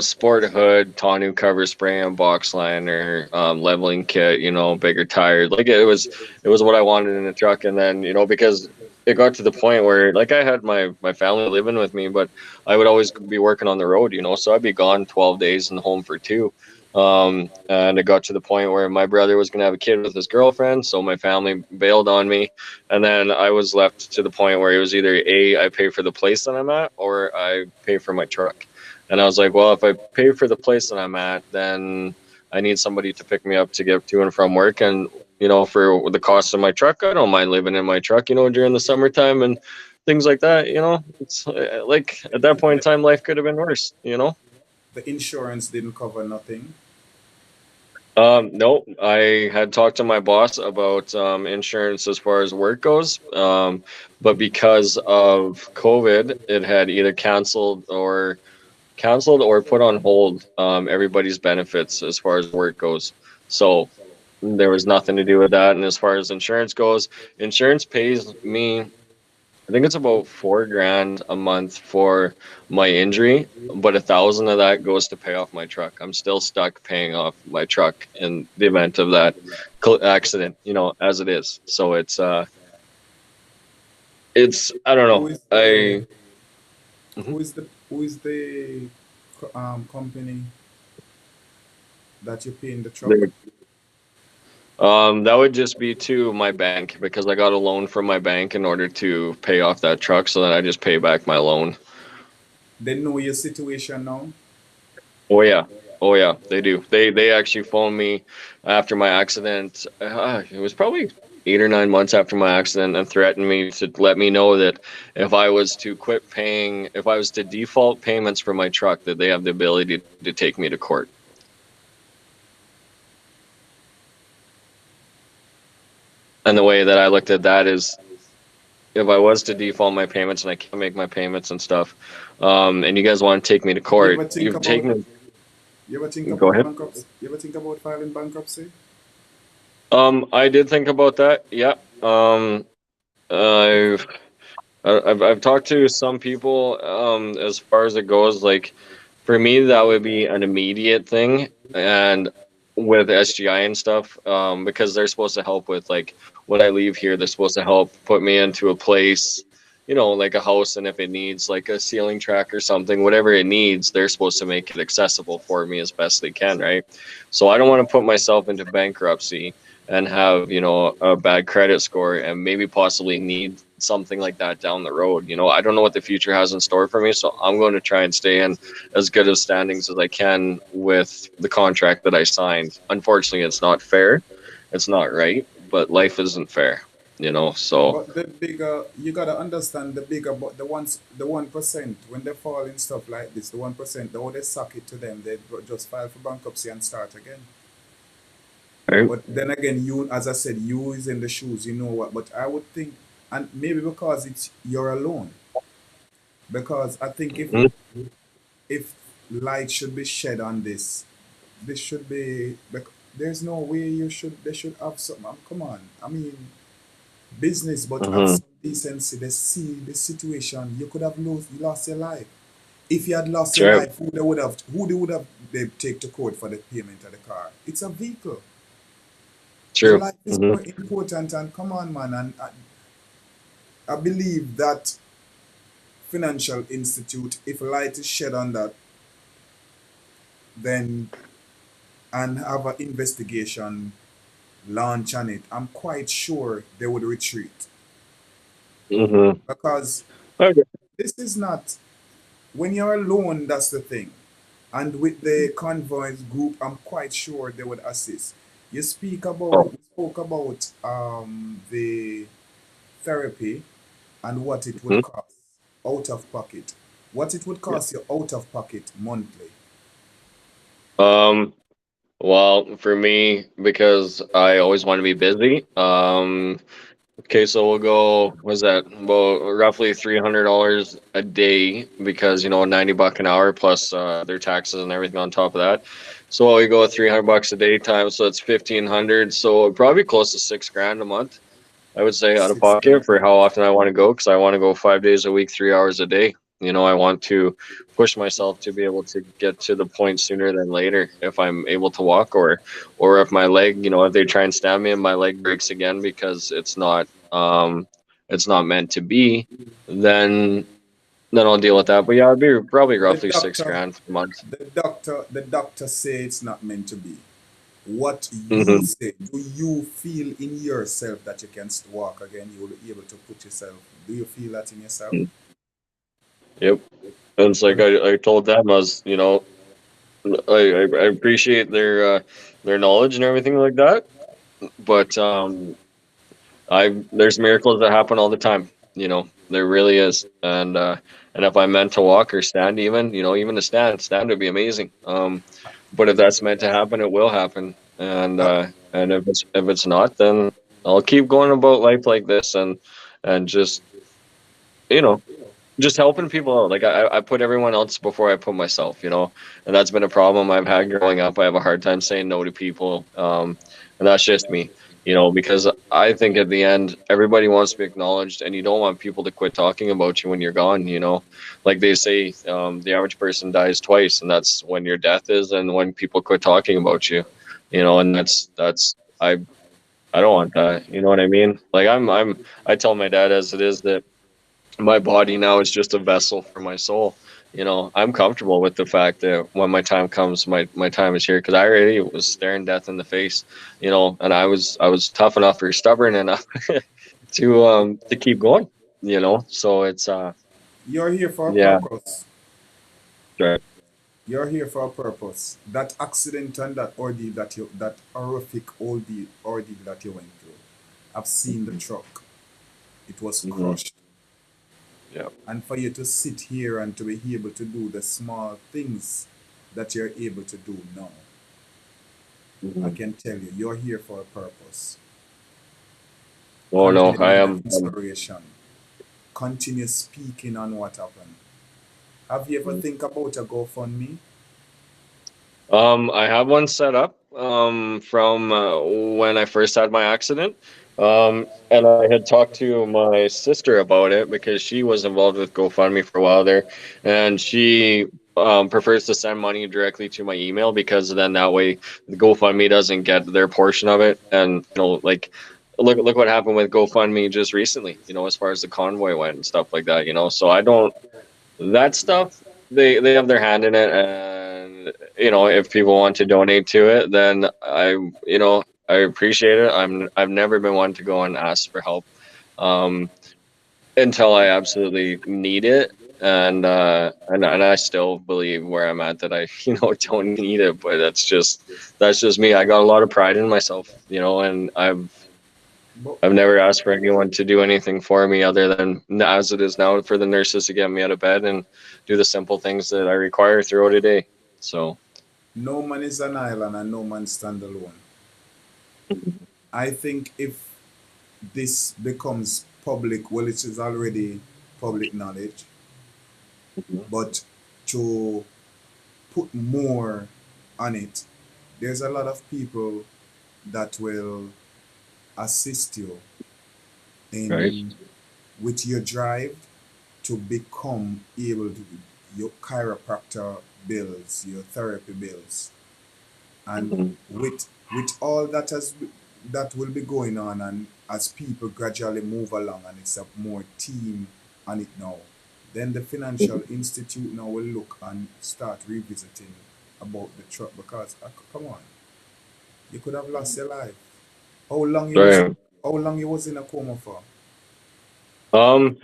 sport hood, tonneau cover spray and box liner, leveling kit. Bigger tires. Like it was what I wanted in a truck. And then because it got to the point where like I had my family living with me, but I would always be working on the road. So I'd be gone 12 days and home for 2. And it got to the point where my brother was going to have a kid with his girlfriend, so my family bailed on me, and then I was left to the point where it was either I pay for the place that I'm at, or I pay for my truck. And I was like, well, if I pay for the place that I'm at, then I need somebody to pick me up to get to and from work, and for the cost of my truck, I don't mind living in my truck, during the summertime and things like that. It's like at that point in time, life could have been worse. The insurance didn't cover nothing. No, I had talked to my boss about insurance as far as work goes, but because of COVID, it had either canceled or put on hold everybody's benefits as far as work goes. So there was nothing to do with that. And as far as insurance goes, insurance pays me, I think it's about 4 grand a month for my injury, but 1,000 of that goes to pay off my truck. I'm still stuck paying off my truck in the event of that accident, as it is. So it's I don't Who know. is the I Mhm. who is the company that you're paying the truck? There- that would just be to my bank because I got a loan from my bank in order to pay off that truck, so then I just pay back my loan. They know your situation now. Oh yeah. Oh yeah, they do. They actually phoned me after my accident. It was probably 8 or 9 months after my accident and threatened me to let me know that if I was to default payments for my truck, that they have the ability to take me to court. And the way that I looked at that is if I was to default my payments and I can't make my payments and stuff, and you guys want to take me to You court, ever think you've about taken. you ever think Go about ahead. bankruptcy? You ever think about filing bankruptcy? I did think about that. Yeah. I've I've talked to some people as far as it goes. Like for me, that would be an immediate thing, and with SGI and stuff, because they're supposed to help with like when I leave here, they're supposed to help put me into a place, like a house, and if it needs like a ceiling track or something, whatever it needs, they're supposed to make it accessible for me as best they can, right? So I don't want to put myself into bankruptcy and have a bad credit score and maybe possibly need something like that down the road. I don't know what the future has in store for me, so I'm going to try and stay in as good of standings as I can with the contract that I signed. Unfortunately, it's not fair, it's not right, but life isn't fair. So But the bigger you gotta understand the bigger, but the 1% when they fall in stuff like this, the 1%, the they suck it to them, they just file for bankruptcy and start again. right. But then again, you, as I said, you is in the shoes, you know what. But I would think, and maybe because it's you're alone, because I think Mhm. if light should be shed on this, this should be. There's no way you should. They should have some. Come on, I mean, business, but have Mhm. some decency. They see the situation. You could have lost your life. If you had lost your Sure. life, who they would have they take to court for the payment of the car? It's a vehicle. Your True. life is Hmm. more important, and come on, man. And I believe that financial institute, if light is shed on that, then and have an investigation launch on it, I'm quite sure they would retreat. Mm-hmm. because Okay. this is not when you're alone. That's the thing. And with the convoys group, I'm quite sure they would assist. Oh, You spoke about the therapy and what it would mhm. cost out of pocket. What it would Yeah. cost you out of pocket monthly. Um, well, for me, because I always want to be busy, okay, so we'll go, what's that? Well, roughly $300 a day because, $90 an hour plus their taxes and everything on top of that. So we go with $300 a day times, so it's 1,500. So probably close to 6 grand a month, I would say, out of Six pocket grand. for how often I want to go because I want to go 5 days a week, 3 hours a day. I want to push myself to be able to get to the point sooner than later if I'm able to walk, or if my leg, if they try and stab me and my leg breaks again because it's not meant to be, then I'll deal with that. But yeah, it'd be probably The roughly six doctor, grand a month. the doctor say it's not meant to be. What you Hmm. say, do you feel in yourself that you can walk again? You will be able to put yourself. Do you feel that in yourself? Yep. And it's like I told them, I was, I appreciate their knowledge and everything like that, but I there's miracles that happen all the time. There really is, and if I'm meant to walk or stand, even even to stand would be amazing. But if that's meant to happen, it will happen, Uh, and if it's not, then I'll keep going about life like this, and you know just helping people out. Like I put everyone else before I put myself, and that's been a problem I've had growing up. I have a hard time saying no to people, and that's just me, because I think at the end everybody wants to be acknowledged, and you don't want people to quit talking about you when you're gone. Like they say, the average person dies twice, and that's when your death is, and when people quit talking about you. And that's I don't want that. You know what I mean? Like I tell my dad as it is that my body now is just a vessel for my soul. I'm comfortable with the fact that when my time comes, my time is here because I already was staring death in the face, and I was tough enough or stubborn enough to keep going, So it's you're here for a yeah, purpose. right. You're here for a purpose. That accident and that ordeal that horrific ordeal that you went through. I've seen the truck. It was Hmm. crushed. Yeah. And for you to sit here and to be able to do the small things that you're able to do now, I Hmm. can tell you, you're here for a purpose. Oh no, Continue I being an am. inspiration. Continue speaking on what happened. Have you ever think about a GoFundMe? I have one set up from when I first had my accident. And I had talked to my sister about it because she was involved with GoFundMe for a while there, and she prefers to send money directly to my email because then that way the GoFundMe doesn't get their portion of it. And like look what happened with GoFundMe just recently. As far as the convoy went and stuff like that. So I don't that stuff they have their hand in it, and if people want to donate to it, then I appreciate it. I've never been one to go and ask for help um until I absolutely need it, and I still believe where I'm at that I don't need it, but that's just me. I got a lot of pride in myself, and But I've never asked for anyone to do anything for me other than as it is now for the nurses to get me out of bed and do the simple things that I require throughout a day. So, no man is an island and no man stand alone. I think if this becomes public, well, it is already public knowledge, mhm. but to put more on it, there's a lot of people that will assist you Right? in with your drive to become able to your chiropractor bills, your therapy bills, and Mhm. with all that will be going on, and as people gradually move along, and it's a more team on it now, then the financial institute now will look and start revisiting about the truck because come on, you could have lost your life. How long you was Right. how long you was in a coma for? Um,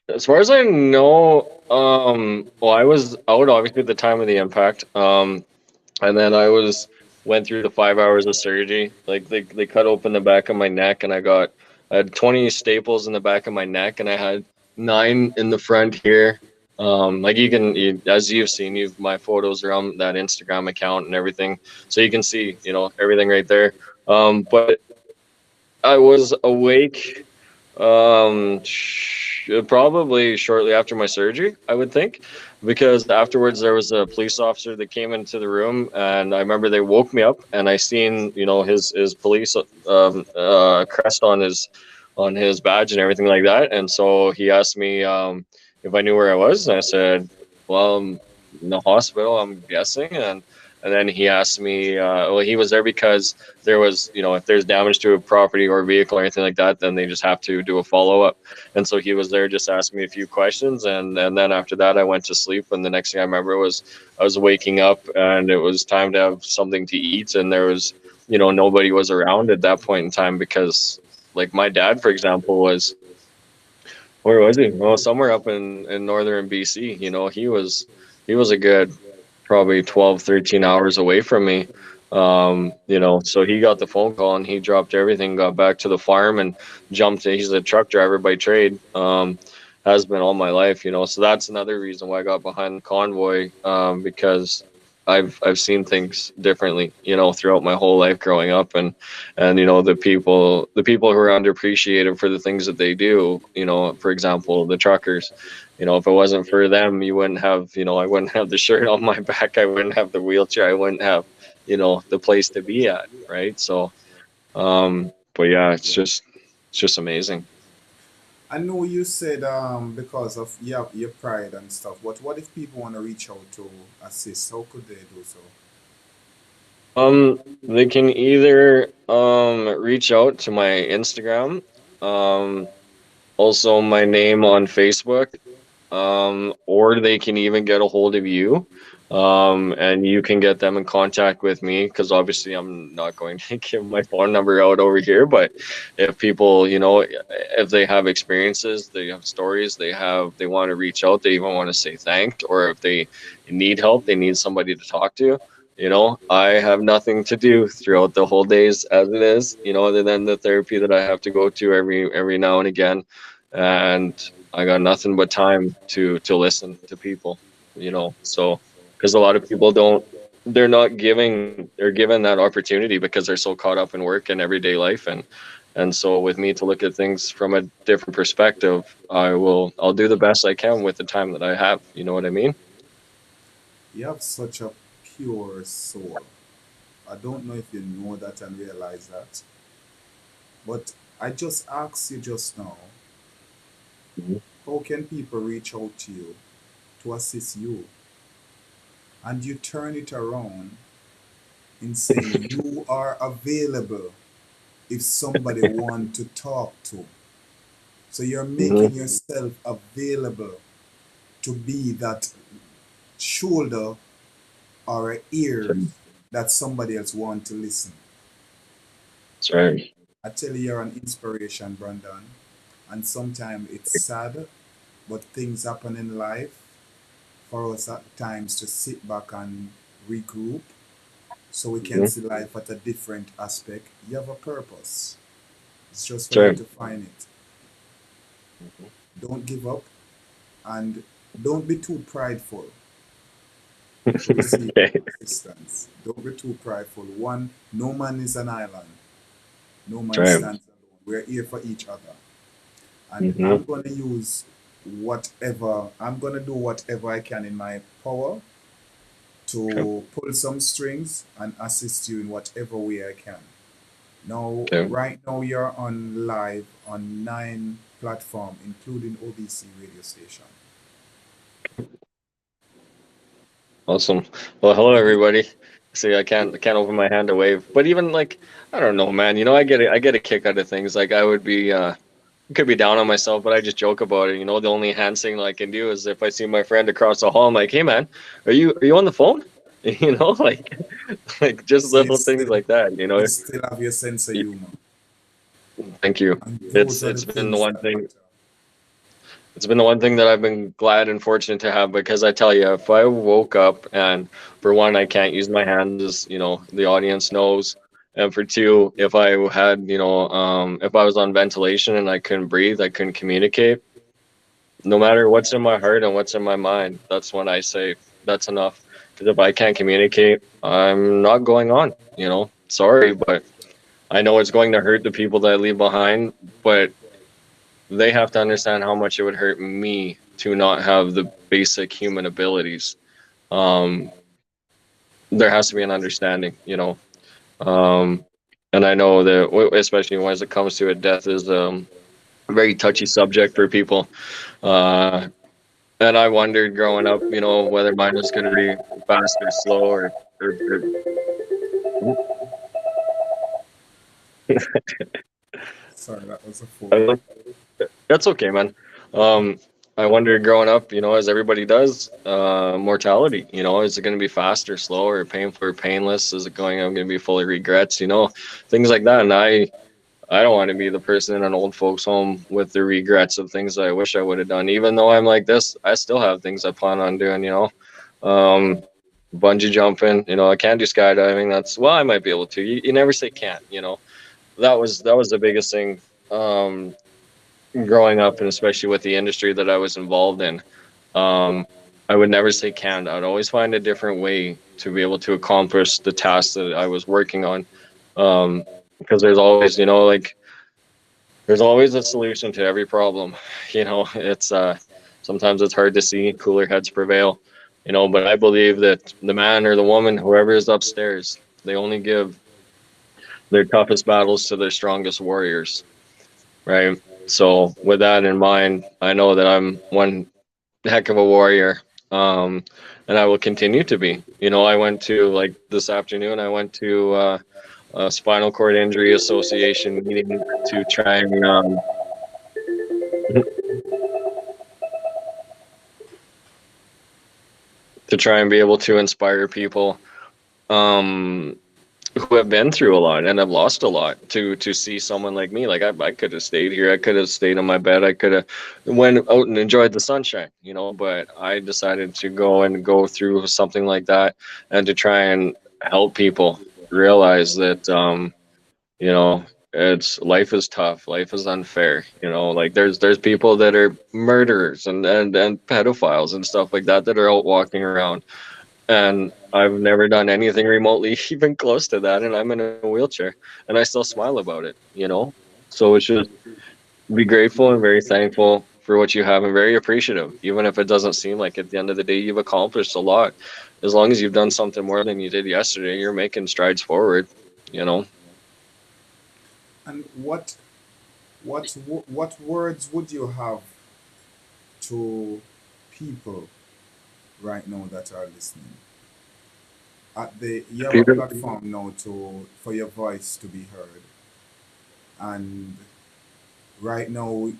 as far as I know, well, I was out obviously at the time of the impact. And then went through the 5 hours of surgery. Like they cut open the back of my neck, and I had 20 staples in the back of my neck, and I had 9 in the front here. Like as you've seen, my photos are on that Instagram account and everything, so you can see, everything right there. But I was awake, probably shortly after my surgery, I would think, because afterwards there was a police officer that came into the room, and I remember they woke me up, and I seen, his police crest on his badge and everything like that, and so he asked me if I knew where I was, and I said, well, I'm in the hospital, I'm guessing, and then he asked me, well, he was there because there was, if there's damage to a property or a vehicle or anything like that, then they just have to do a follow-up. And so he was there just asking me a few questions. And then after that, I went to sleep. And the next thing I remember was I was waking up, and it was time to have something to eat. And there was, nobody was around at that point in time, because like my dad, for example, where was he? Well, somewhere up in northern BC. He was a good probably 12, 13 hours away from me. So he got the phone call, and he dropped everything, got back to the farm, and jumped in. He's a truck driver by trade. Has been all my life, so that's another reason why I got behind the convoy, because I've seen things differently, throughout my whole life growing up, and the people who are underappreciated for the things that they do, for example, the truckers. If it wasn't for them, you wouldn't have, I wouldn't have the shirt on my back, I wouldn't have the wheelchair, I wouldn't have, the place to be at, right? So but yeah, it's just amazing. I know you said because of your pride and stuff, but what if people want to reach out to assist? How could they do so? They can either reach out to my Instagram, also my name on Facebook, or they can even get a hold of you, and you can get them in contact with me, because obviously I'm not going to give my phone number out over here. But if people, if they have experiences, they have stories, they want to reach out, they even want to say thanks, or if they need help, they need somebody to talk to. I have nothing to do throughout the whole days as it is, other than the therapy that I have to go to every now and again, and I got nothing but time to listen to people, so, because a lot of people they're not given that opportunity, because they're so caught up in work and everyday life, and so with me to look at things from a different perspective, I'll do the best I can with the time that I have. You know what I mean? You have such a pure soul. I don't know if you know that and realize that, but I just asked you just now, Mhm. how can people reach out to you to assist you? And you turn it around in saying you are available if somebody want to talk to. So you're making Mhm. yourself available to be that shoulder or ears that somebody else want to listen. That's right. I tell you, you're an inspiration, Brandon. And sometimes it's sad, but things happen in life for us at times to sit back and regroup so we can Mhm. see life at a different aspect. You have a purpose. It's just That's for you right. to find it. Don't give up and don't be too prideful to receive Okay. assistance. Don't be too prideful. One, no man is an island. No That's man right. stands alone. We're here for each other. And Mhm. I'm going to use I'm going to do whatever I can in my power Okay. to pull some strings and assist you in whatever way I can. Now, Okay. right now, you're on live on 9 platforms, including OBC radio station. Awesome. Well, hello It is, everybody. See, I can't open my hand to wave, but even like, I don't know, man. I get a kick out of things. Like I would be could be down on myself, but I just joke about it. The only hand signal I can do is if I see my friend across the hall, I'm like, "Hey, man, are you on the phone?" Like like just so little things like that. you still have your sense of Y- humor. Thank you. And those It's are the it's been the things one that thing. matter. it's been the one thing that I've been glad and fortunate to have, because I tell you, if I woke up and for one, I can't use my hands, as the audience knows, and for two, if I had, if I was on ventilation and I couldn't breathe, I couldn't communicate. No matter what's in my heart and what's in my mind, that's when I say that's enough. Because if I can't communicate, I'm not going on. Sorry, but I know it's going to hurt the people that I leave behind, but they have to understand how much it would hurt me to not have the basic human abilities. Um, there has to be an understanding. Um, and I know that, especially when it comes to it, death is a very touchy subject for people. And I wondered growing up, whether mine was going to be fast or slow or Sorry, that was a phone. That's okay, man. Um, I wondered growing up, as everybody does, mortality, is it going to be fast or slow or painful or painless? Is it I'm going to be full of regrets, things like that. And I don't want to be the person in an old folks home with the regrets of things that I wish I would have done. Even though I'm like this, I still have things I plan on doing, um, bungee jumping, I can't do skydiving. I might be able to, you never say can't. That was the biggest thing. Growing up, and especially with the industry that I was involved in, I would never say can't. I'd always find a different way to be able to accomplish the task that I was working on. Because there's always, there's always a solution to every problem. It's sometimes it's hard to see, cooler heads prevail. But I believe that the man or the woman, whoever is upstairs, they only give their toughest battles to their strongest warriors, right? So with that in mind, I know that I'm one heck of a warrior, and I will continue to be. I went to, like, this afternoon, I went to a Spinal Cord Injury Association meeting to try and be able to inspire people who have been through a lot and have lost a lot, to see someone like me. Like, I could have stayed here, I could have stayed on my bed, I could have went out and enjoyed the sunshine, but I decided to go through something like that, and to try and help people realize that it's life is tough, life is unfair. Like, there's people that are murderers and pedophiles and stuff like that are out walking around, and I've never done anything remotely even close to that, and I'm in a wheelchair, and I still smile about it. So it's just be grateful and very thankful for what you have, and very appreciative, even if it doesn't seem like at the end of the day you've accomplished a lot. As long as you've done something more than you did yesterday, you're making strides forward. And what words would you have to people right now that are listening? You have a Peter? platform now for your voice to be heard. And right now,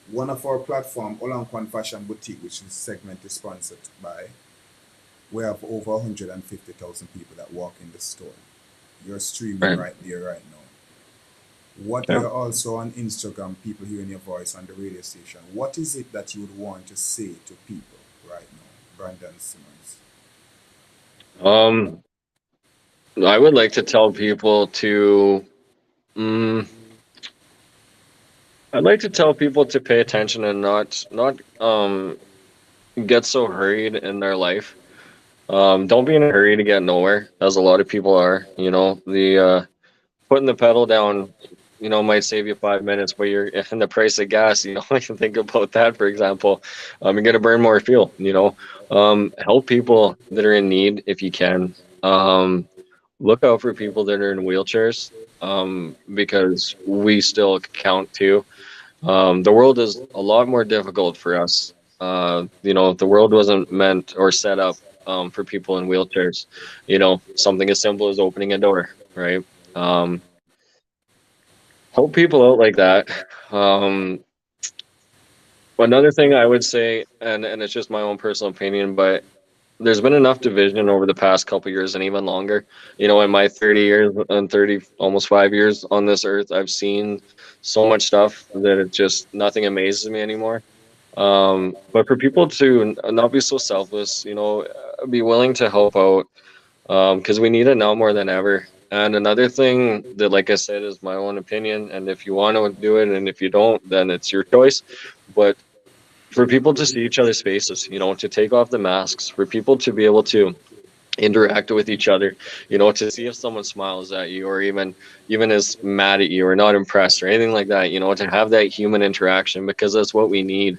one of our platform, Olankwan Fashion Boutique, which this segment is sponsored by, we have over 150,000 people that walk in the store. You're streaming Right. right there right now. What Yeah. You're also on Instagram, people hearing your voice on the radio station. What is it that you would want to say to people right now, Brandon Simmons? um I would like to tell people to mm, I'd like to tell people to pay attention and not get so hurried in their life. Don't be in a hurry to get nowhere, as a lot of people are. The putting the pedal down, might save you 5 minutes, but you're in the price of gas. You can think about that, for example. You're gonna burn more fuel. Help people that are in need if you can. Look out for people that are in wheelchairs, because we still count too. The world is a lot more difficult for us. The world wasn't meant or set up for people in wheelchairs. Something as simple as opening a door, right? Um, Help people out like that. Um, Another thing I would say, and it's just my own personal opinion, but there's been enough division over the past couple years and even longer. In my 30 years and 30, almost 5 years on this earth, I've seen so much stuff that it just, nothing amazes me anymore. But for people to not be so selfless, be willing to help out, because we need it now more than ever. And another thing that, like I said, is my own opinion. And if you want to do it, and if you don't, then it's your choice. But for people to see each other's faces, to take off the masks, for people to be able to interact with each other, to see if someone smiles at you, or even is mad at you or not impressed or anything like that, to have that human interaction, because that's what we need.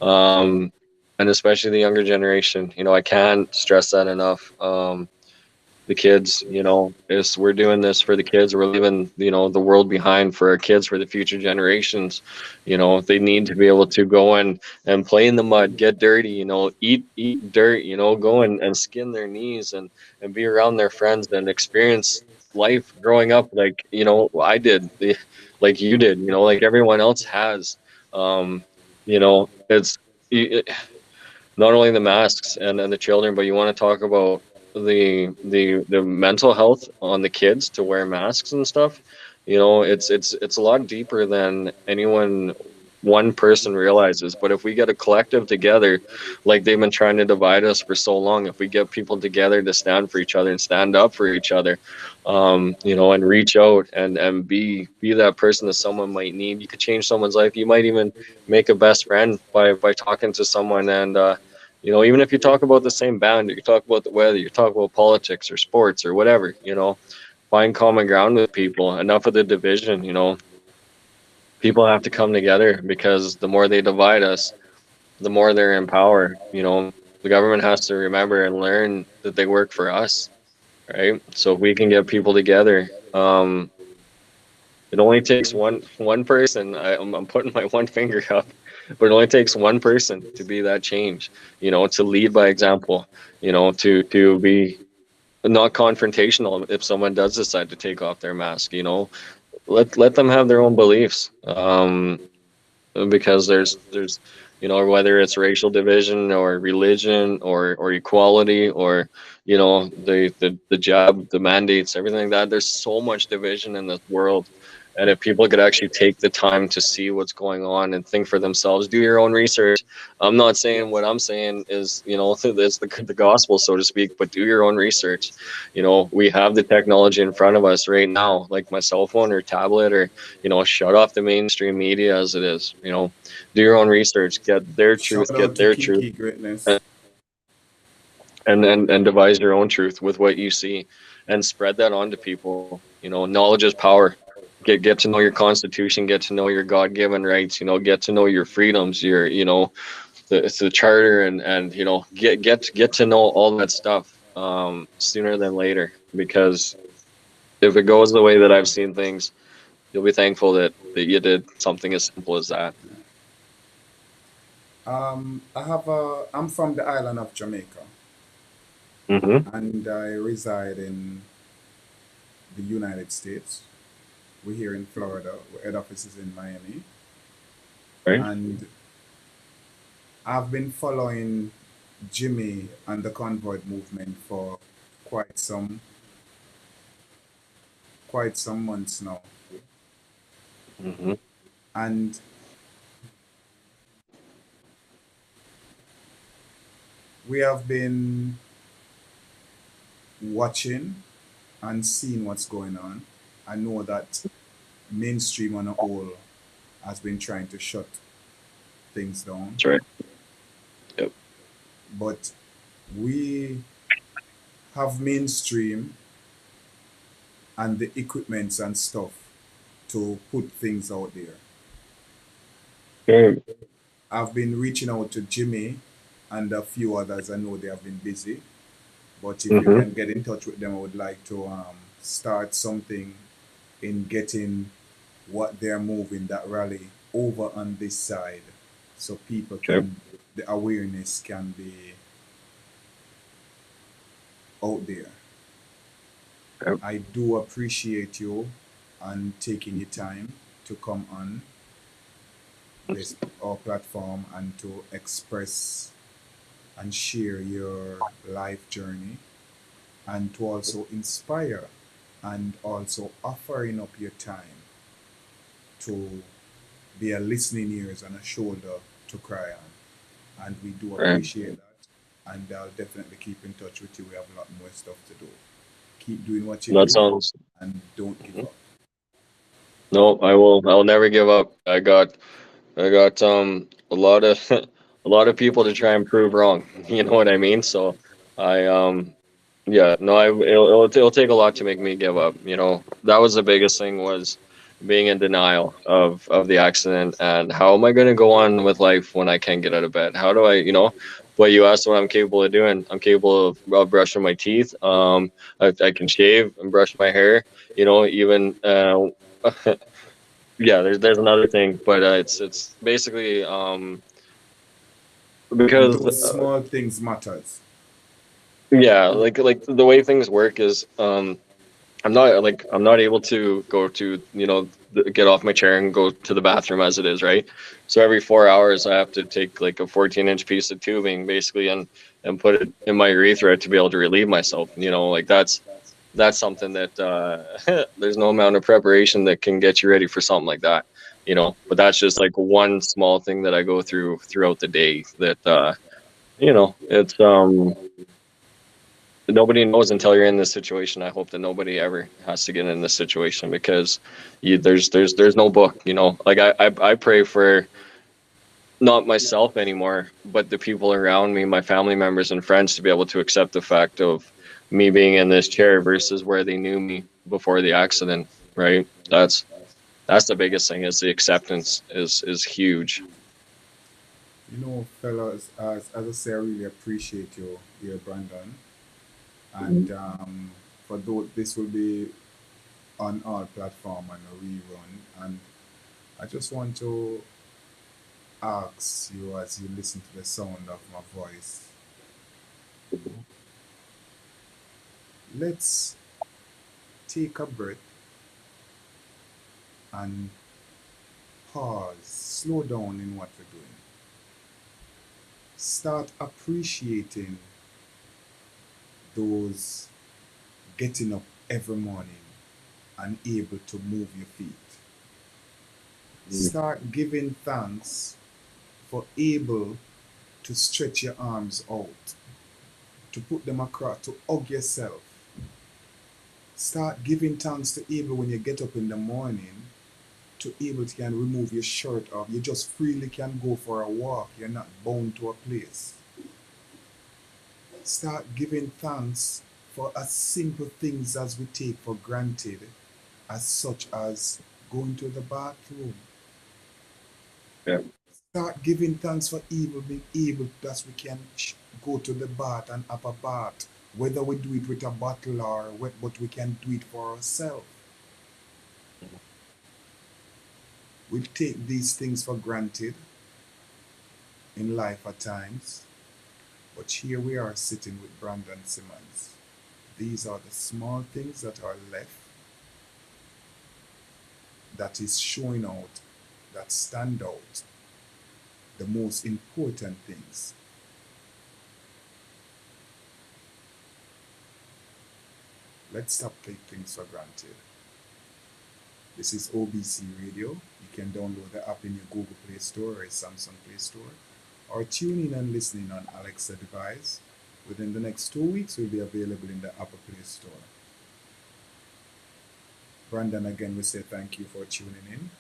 um and especially the younger generation, I can't stress that enough. The kids, is we're doing this for the kids. We're leaving, the world behind for our kids, for the future generations. They need to be able to go and play in the mud, get dirty, eat dirt, go and skin their knees, and be around their friends and experience life growing up, like, I did, like you did, like everyone else has. It's not only the masks and the children, but you want to talk about the mental health on the kids to wear masks and stuff. It's a lot deeper than one person realizes. But if we get a collective together, like they've been trying to divide us for so long, if we get people together to stand for each other and stand up for each other, and reach out and be that person that someone might need, you could change someone's life. You might even make a best friend by talking to someone. And even if you talk about the same band, or you talk about the weather, you talk about politics or sports or whatever, find common ground with people. Enough of the division. People have to come together, because the more they divide us, the more they're in power. The government has to remember and learn that they work for us, right? So if we can get people together, it only takes one person. I'm putting my one finger up, but it only takes one person to be that change. To lead by example. To be not confrontational if someone does decide to take off their mask. Let them have their own beliefs. Because there's whether it's racial division or religion or equality, or the job, the mandates, everything like that, there's so much division in this world. And if people could actually take the time to see what's going on and think for themselves, do your own research. I'm not saying what I'm saying is, it's the gospel, so to speak, but do your own research. We have the technology in front of us right now, like my cell phone or tablet, or shut off the mainstream media as it is. Do your own research, get their truth, Shout get out to their truth, Kiki Greatness. and devise your own truth with what you see, and spread that on to people. Knowledge is power. Get to know your constitution, get to know your god-given rights, get to know your freedoms, your the charter, and get to know all that stuff, sooner than later. Because if it goes the way that I've seen things, you'll be thankful that you did something as simple as that. I'm from the island of Jamaica, Mm-hmm. and I reside in the United States. We're here in Florida. Our head office is in Miami, Right. and I've been following Jimmy and the Convoy movement for quite some quite some months now, Mm-hmm. and we have been watching and seeing what's going on. I know that mainstream on a whole has been trying to shut things down, That's right. Yep. but we have mainstream and the equipments and stuff to put things out there. Okay. I've been reaching out to Jimmy and a few others. I know they have been busy, but if you Mm-hmm. can get in touch with them, I would like to start something in getting what they're moving, that rally, over on this side, so people Okay. can, the awareness can be out there. Okay. I do appreciate you and taking your time to come on this our platform and to express and share your life journey, and to also inspire, and also offering up your time to be a listening ears and a shoulder to cry on. and we do Right. appreciate that. And I'll definitely keep in touch with you. We have a lot more stuff to do. Keep doing what you That do, sounds. and don't give up. No, I will. I'll never give up. I got a lot of a lot of people to try and prove wrong. You know what I mean? So I yeah, no, it'll take a lot to make me give up. You know, that was the biggest thing was being in denial of the accident and how am I going to go on with life when I can't get out of bed? How do I, you know, but you asked what I'm capable of doing. I'm capable of brushing my teeth. I can shave and brush my hair. You know, even yeah, there's another thing, but it's basically And because those small things matters. yeah, like the way things work is I'm not able to go to, you know, get off my chair and go to the bathroom as it is, right? So every 4 hours I have to take like a 14-inch piece of tubing basically and put it in my urethra to be able to relieve myself. You know, like that's something that there's no amount of preparation that can get you ready for something like that, you know. But that's just like one small thing that I go through throughout the day that you know, it's nobody knows until you're in this situation. I hope that nobody ever has to get in this situation because there's no book, you know. Like I pray for not myself anymore, but the people around me, my family members and friends, to be able to accept the fact of me being in this chair versus where they knew me before the accident, right? That's the biggest thing is the acceptance is huge. You know, fellas, as I say, I really appreciate you, dear Brandon. And for those, this will be on our platform and a rerun. And I just want to ask you as you listen to the sound of my voice, let's take a breath and pause, slow down in what we're doing. Start appreciating those getting up every morning and able to move your feet. Start giving thanks for able to stretch your arms out, to put them across, to hug yourself. Start giving thanks to able when you get up in the morning to able to can remove your shirt off. You just freely can go for a walk. You're not bound to a place. Start giving thanks for as simple things as we take for granted, as such as going to the bathroom. Yeah. Start giving thanks for evil being able that we can go to the bath and have a bath, whether we do it with a bottle or what, but we can do it for ourselves. We take these things for granted in life at times, but here we are sitting with Brandon Simmons. These are the small things that are left that is showing out, that stand out, the most important things. Let's stop taking things for granted. This is OBC Radio. You can download the app in your Google Play Store or Samsung Play Store, or tune in and listen in on Alexa device. Within the next 2 weeks, will be available in the Apple Play Store. Brandon, again, we say thank you for tuning in.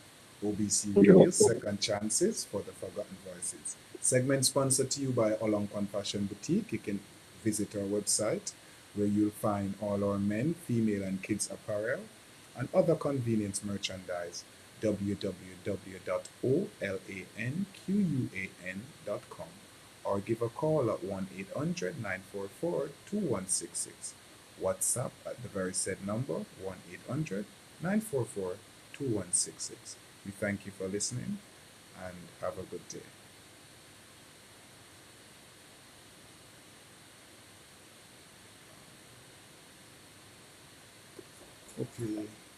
OBC Radio, Second Chances for the Forgotten Voices. Segment sponsored to you by Olonkon Fashion Boutique. You can visit our website where you'll find all our men, female, and kids apparel and other convenience merchandise. www.olanquan.com or give a call at 1-800-944-2166. WhatsApp at the very said number 1-800-944-2166. We thank you for listening and have a good day. Okay.